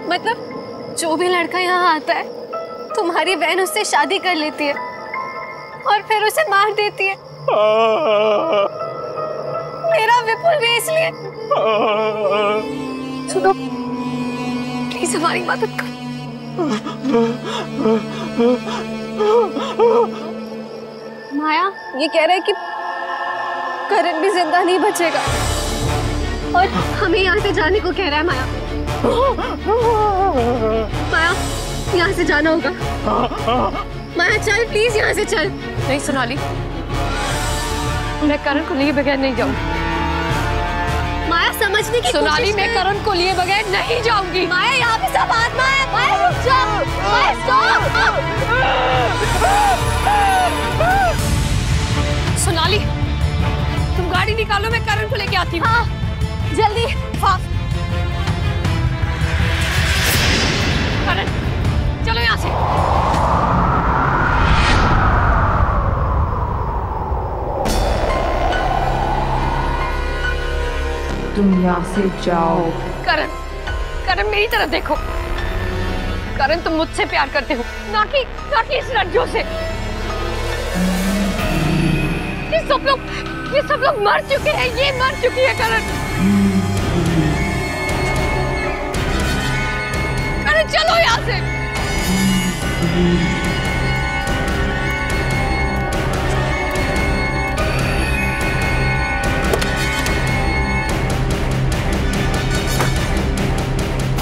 मतलब जो भी लड़का यहाँ आता है तुम्हारी बहन उससे शादी कर लेती है और फिर उसे मार देती है। मेरा विपुल भी इसलिए। सुनो प्लीज हमारी मदद करो। माया ये कह रहा है कि करण भी जिंदा नहीं बचेगा और हमें यहाँ से जाने को कह रहा है। माया माया यहाँ से जाना होगा। माया चल प्लीज यहाँ से चल। नहीं सोनाली मैं करण को लिए बगैर नहीं जाऊंगी। माया समझने की सोनाली मैं करण को लिए बगैर नहीं जाऊंगी। माया यहाँ पे सब आत्मा है। माया रुक जा। माया स्टॉप। सोनाली तुम गाड़ी निकालो मैं करण को लेके आती हूँ। हाँ जल्दी फास्ट। करण चलो यहाँ से। तुम यहाँ से जाओ। करण करण मेरी तरफ देखो। करण तुम मुझसे प्यार करते हो ना कि इस रज्जो से। ये सब लोग मर चुके हैं। ये मर चुकी है करण। करण चलो यहाँ से।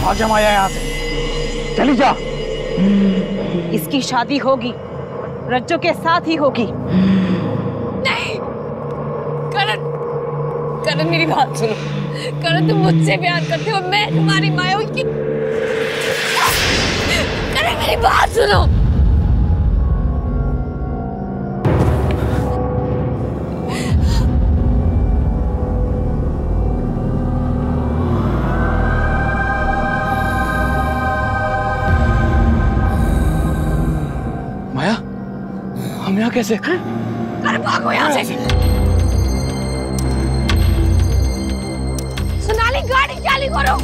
भाग जा माया यहाँ से। चली जा। इसकी शादी होगी रज्जो के साथ ही होगी। नहीं करण मेरी बात सुनो। करण तुम मुझसे प्यार करते हो मैं तुम्हारी माया हूँ। करण मेरी बात सुनो। माया हम यहाँ कैसे? अरे भागो यहाँ से। सोनाली गाड़ी चालू करो।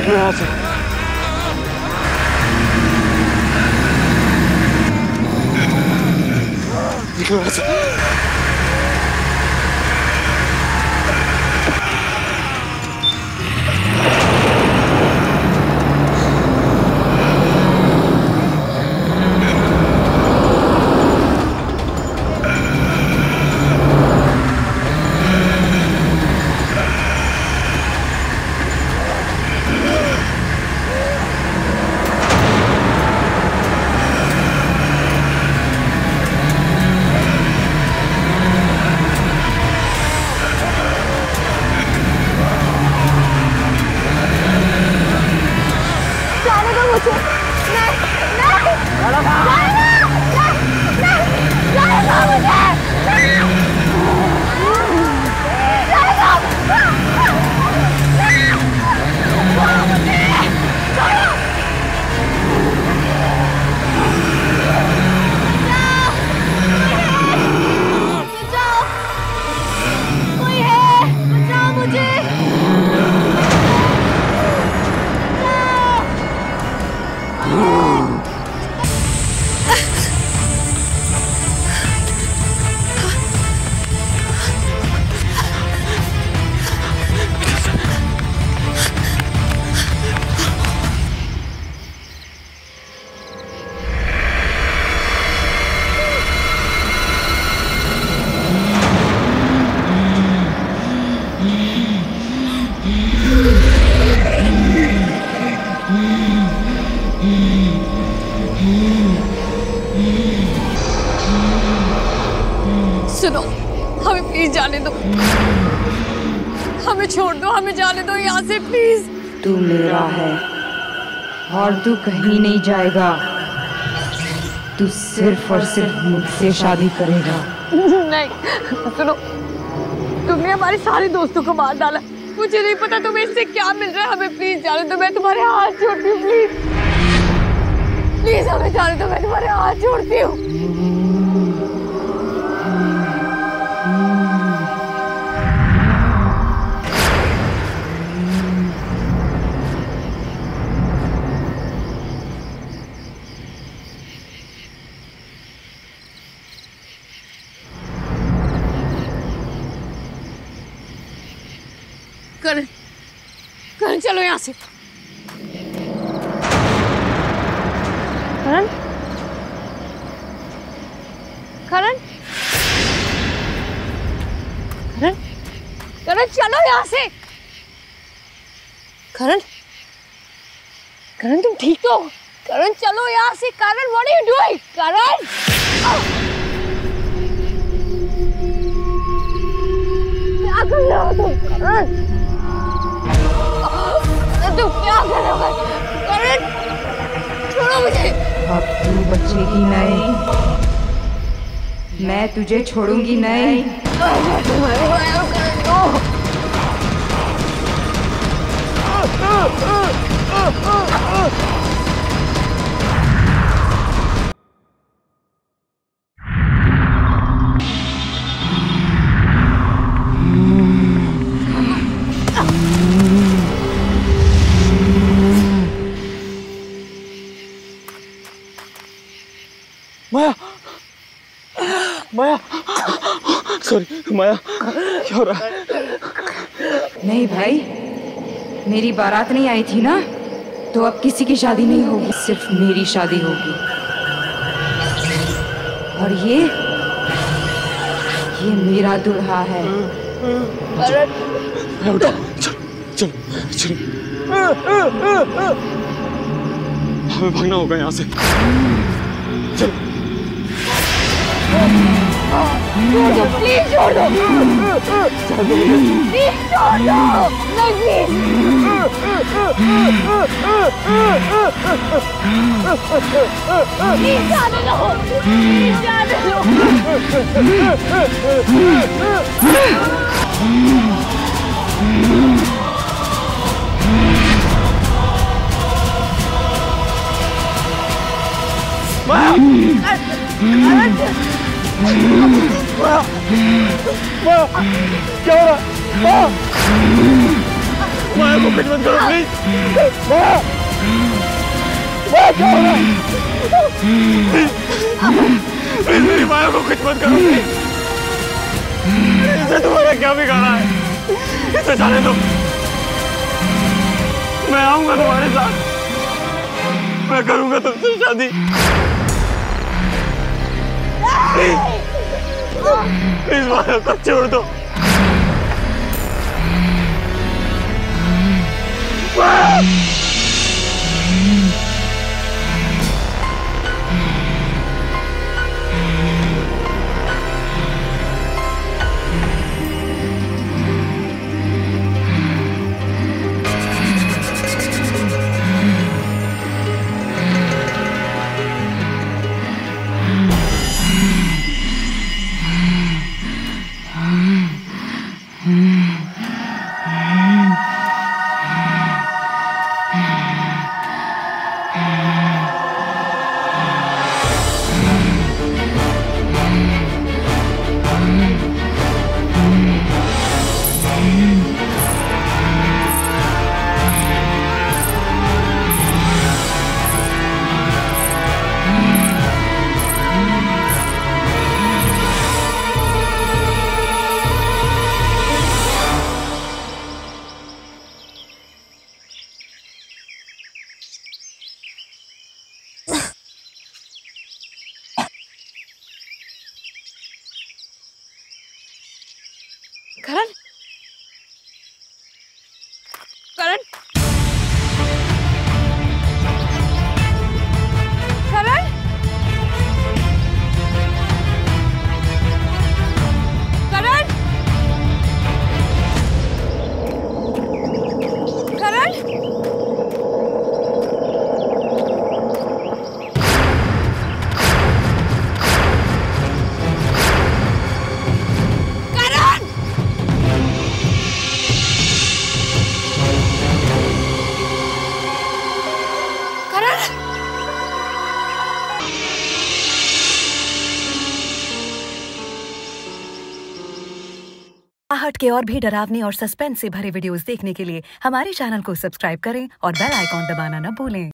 यहाँ से यहाँ से प्लीज जाने दो, हमें छोड़ दो, हमें जाने दो यहाँ से प्लीज। तू मेरा है और तू कहीं नहीं जाएगा। तू सिर्फ और सिर्फ मुझसे शादी करेगा। नहीं सुनो, तुमने हमारे सारे दोस्तों को मार डाला, मुझे नहीं पता तुम्हें इससे क्या मिल रहा है। हमें प्लीज जाने दो, मैं तुम्हारे हाथ जोड़ती हूँ, प्लीज प्लीज हमें जाने दो, मैं तुम्हारे हाथ जोड़ती हूँ। करण, करण चलो यहाँ से। करण, करण, करण, करण चलो यहाँ से। करण, करण तुम ठीक तो हो? करण चलो यहाँ से। करण व्हाट आर यू डूइंग? करण क्या कर रहे हो तुम? करण तुम क्या कर रहे हो? करण छोड़ो मुझे। अब तू बचेगी नहीं, मैं तुझे छोड़ूंगी नहीं। माया, माया, सॉरी माया, क्या हो रहा है? नहीं भाई, मेरी बारात नहीं आई थी ना, तो अब किसी की शादी नहीं होगी, सिर्फ मेरी शादी होगी। और ये मेरा दूल्हा है। उठो, चलो चलो चलो, हमें भागना होगा यहाँ से। चलो छोड़ दो प्लीज, छोड़ दो प्लीज, छोड़ दो प्लीज जाने दो, प्लीज जाने दो। क्या हो रहा है? माया को कुछ मत करो प्लीज। माया क्या हो रहा है? प्लीज मेरी माया को कुछ मत करो प्लीज। इसे तुम्हारा क्या बिगाड़ा है? इसे जाने दो, मैं आऊंगा तुम्हारे साथ, मैं करूंगा तुमसे शादी। प्लीज माया को छोड़ दो। करण, करण, करण, करण, आहट के और भी डरावने और सस्पेंस से भरे वीडियोस देखने के लिए हमारे चैनल को सब्सक्राइब करें और बेल आइकॉन दबाना न भूलें।